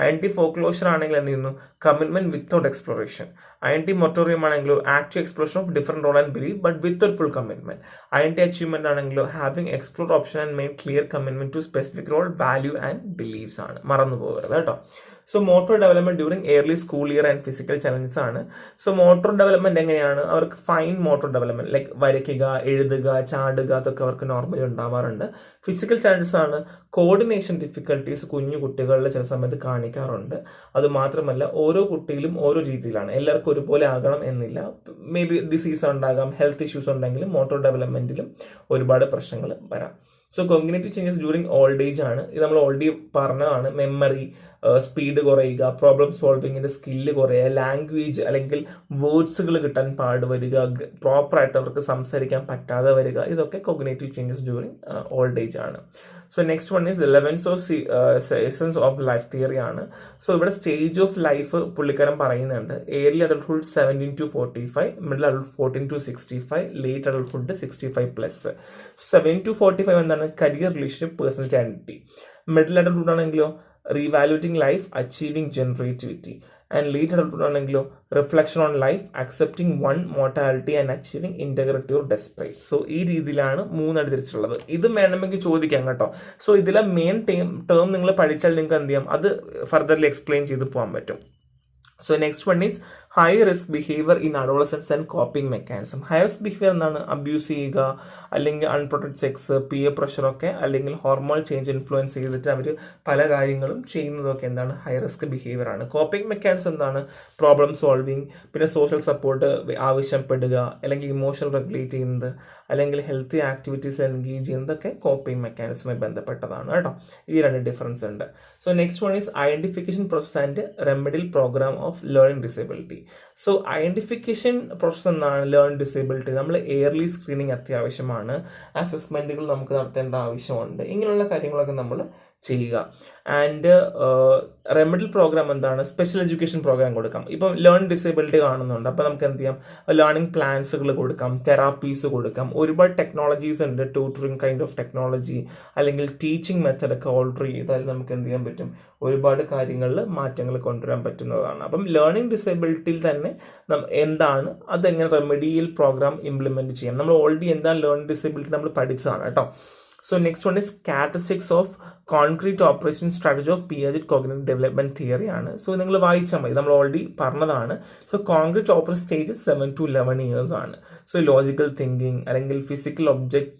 ഐഡന്റിറ്റി ഫോക്ലോഷർ ആണെങ്കിൽ എന്ത് ചെയ്യുന്നു, commitment without exploration. Identity moratorium ആണെങ്കിലോ active exploration of different role and believe but without full commitment. Identity achievement ആണെങ്കിലോ having explore option and made clear commitment to specific role, value and believes ആണ്, മറന്നു പോകരുത് കേട്ടോ. So motor development during early school year and physical challenges ആണ്. സോ മോട്ടോർ ഡെവലപ്മെന്റ് എങ്ങനെയാണ്, അവർക്ക് ഫൈൻ മോട്ടോർ ഡെവലപ്മെന്റ് ലൈക്ക് വരയ്ക്കുക, എഴുതുക, ചാടുക, അതൊക്കെ അവർക്ക് നോർമലി ഉണ്ടാവാറുണ്ട്. ഫിസിക്കൽ ചലഞ്ചസ് ആണ് കോർഡിനേഷൻ ഡിഫിക്കൽട്ടീസ് കുഞ്ഞു കുട്ടികളിൽ ചില സമയത്ത് കാണിക്കാറുണ്ട്. അത് മാത്രമല്ല ഓരോ കുട്ടിയിലും ഓരോ രീതിയിലാണ്, എല്ലാവർക്കും ഒരുപോലെ ആകണം എന്നില്ല. മേ ബി ഡിസീസ് ഉണ്ടാകാം, ഹെൽത്ത് ഇഷ്യൂസ് ഉണ്ടെങ്കിലും മോട്ടോർ ഡെവലപ്മെന്റിലും ഒരുപാട് പ്രശ്നങ്ങൾ വരാം. So cognitive changes during old age ആണ്. ഇത് നമ്മൾ ഓൾറെഡി പറഞ്ഞതാണ്. മെമ്മറി, സ്പീഡ് കുറയുക, പ്രോബ്ലം സോൾവിങ്ങിന്റെ സ്കില്ല് കുറയുക, ലാംഗ്വേജ് അല്ലെങ്കിൽ വേർഡ്സുകൾ കിട്ടാൻ പാടുവരിക, പ്രോപ്പറായിട്ട് അവർക്ക് സംസാരിക്കാൻ പറ്റാതെ വരിക, ഇതൊക്കെ cognitive changes during old age ആണ്. So next one is elevens of essence of life theory ആണ്. സോ ഇവിടെ സ്റ്റേജ് ഓഫ് ലൈഫ് പുള്ളിക്കാരൻ പറയുന്നുണ്ട്. Early adulthood 17 to 45, middle adult 14 to 65, late adulthood 65+. 17 to 45 എന്താണ്, career, relationship, personality, identity. Middle adulthood ആണെങ്കിലോ revaluating life, achieving generativity. And late adulthood ആണെങ്കിലോ reflection on life, accepting one mortality and achieving integrity or desperate. So ഈ രീതിയിലാണ് 3 തിരിച്ചുള്ളത്. ഇത് വേണമെങ്കിൽ ചോദിക്കാം കേട്ടോ. സോ ഇതിലെ മെയിൻ ടേം നിങ്ങൾ പഠിച്ചാൽ നിങ്ങൾക്ക് എന്ത് ചെയ്യാം, അത് ഫർദർലി എക്സ്പ്ലെയിൻ ചെയ്ത് പോകാൻ പറ്റും. So next one is high risk behaviour in adolescence and coping mechanism. High risk behaviour എന്താണ്? അബ്യൂസ് ചെയ്യുക, അല്ലെങ്കിൽ അൺപ്രൊട്ടക്ട് സെക്സ്, പിയർ പ്രഷറൊക്കെ, അല്ലെങ്കിൽ ഹോർമോൺ ചേഞ്ച് ഇൻഫ്ലുവൻസ് ചെയ്തിട്ട് അവർ പല കാര്യങ്ങളും ചെയ്യുന്നതൊക്കെ എന്താണ്? ഹൈ റിസ്ക് ബിഹേവിയർ ആണ്. കോപ്പിംഗ് മെക്കാനിസം എന്താണ്? പ്രോബ്ലം സോൾവിങ്, പിന്നെ സോഷ്യൽ സപ്പോർട്ട് ആവശ്യപ്പെടുക, അല്ലെങ്കിൽ ഇമോഷൻ റെഗുലേറ്റ് ചെയ്യുന്നത്, അല്ലെങ്കിൽ ഹെൽത്തി ആക്ടിവിറ്റീസ് എൻഗേജ് ചെയ്യുന്നതൊക്കെ കോപ്പിംഗ് മെക്കാനിസവുമായി ബന്ധപ്പെട്ടതാണ് കേട്ടോ. ഈ രണ്ട് ഡിഫറൻസ് ഉണ്ട്. So next one is identification process and remedial programme of learning disability. So identification process എന്നാണ് ലേണിംഗ് ഡിസേബിലിറ്റി. നമ്മൾ എയർലി സ്ക്രീനിങ് അത്യാവശ്യമാണ്, അസസ്മെന്റുകൾ നമുക്ക് നടത്തേണ്ട ആവശ്യമുണ്ട്, ഇങ്ങനെയുള്ള കാര്യങ്ങളൊക്കെ നമ്മൾ ചെയ്യുക. ആൻഡ് റെമഡിയൽ പ്രോഗ്രാം എന്താണ്? സ്പെഷ്യൽ എഡ്യൂക്കേഷൻ പ്രോഗ്രാം കൊടുക്കാം. ഇപ്പം ലേണിംഗ് ഡിസേബിലിറ്റി കാണുന്നുണ്ട്, അപ്പോൾ നമുക്ക് എന്ത് ചെയ്യാം? ലേണിംഗ് പ്ലാൻസുകൾ കൊടുക്കാം, തെറാപ്പീസ് കൊടുക്കാം. ഒരുപാട് ടെക്നോളജീസ് ഉണ്ട്, ട്യൂട്ടറിങ് കൈൻഡ് ഓഫ് ടെക്നോളജി, അല്ലെങ്കിൽ ടീച്ചിങ് മെത്തഡൊക്കെ ഓൾട്ടർ ചെയ്താൽ നമുക്ക് എന്ത് ചെയ്യാൻ പറ്റും? ഒരുപാട് കാര്യങ്ങളിൽ മാറ്റങ്ങൾ കൊണ്ടുവരാൻ പറ്റുന്നതാണ്. അപ്പം ലേണിംഗ് ഡിസേബിലിറ്റിയിൽ തന്നെ എന്താണ്, അതെങ്ങനെ റെമഡിയൽ പ്രോഗ്രാം ഇംപ്ലിമെന്റ് ചെയ്യാം. നമ്മൾ ഓൾറെഡി എന്താണ് ലേണിംഗ് ഡിസേബിലിറ്റി നമ്മൾ പഠിച്ചതാണ് കേട്ടോ. So next one is characteristics of concrete operation strategy of Piaget cognitive development theory ആണ്. സോ നിങ്ങൾ വായിച്ചാൽ മതി, നമ്മൾ ഓൾറെഡി പറഞ്ഞതാണ്. So concrete operation stage 7 to 11 years ആണ്. സോ ലോജിക്കൽ തിങ്കിങ്, അല്ലെങ്കിൽ ഫിസിക്കൽ ഒബ്ജക്ട്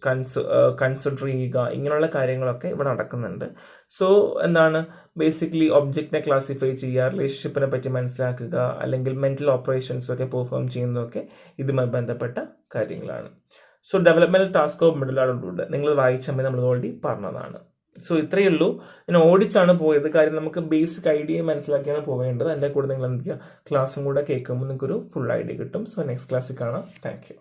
കൺസിഡർ ചെയ്യുക, ഇങ്ങനെയുള്ള കാര്യങ്ങളൊക്കെ ഇവിടെ നടക്കുന്നുണ്ട്. സോ എന്താണ്? ബേസിക്കലി ഒബ്ജക്റ്റിനെ ക്ലാസിഫൈ ചെയ്യുക, റിലേഷൻഷിപ്പിനെ പറ്റി മനസ്സിലാക്കുക, അല്ലെങ്കിൽ മെന്റൽ ഓപ്പറേഷൻസ് ഒക്കെ പെർഫോം ചെയ്യുന്നതൊക്കെ ഇതുമായി ബന്ധപ്പെട്ട കാര്യങ്ങളാണ്. So developmental task of middle adulthood നിങ്ങൾ വായിച്ചാൽ നമ്മൾ ഓൾറെഡി പറഞ്ഞതാണ്. സോ ഇത്രയേ ഉള്ളൂ. ഞാൻ ഓടിച്ചാണ് പോയത്, കാര്യം നമുക്ക് ബേസിക് ഐഡിയ മനസ്സിലാക്കിയാണ് പോവേണ്ടത്. എൻ്റെ കൂടെ നിങ്ങൾ എന്ത് ചെയ്യുക? ക്ലാസ്സും കൂടെ കേൾക്കുമ്പോൾ നിങ്ങൾക്കൊരു ഫുൾ ഐഡിയ കിട്ടും. സോ നെക്സ്റ്റ് ക്ലാസ്സിൽ കാണാം. Thank you.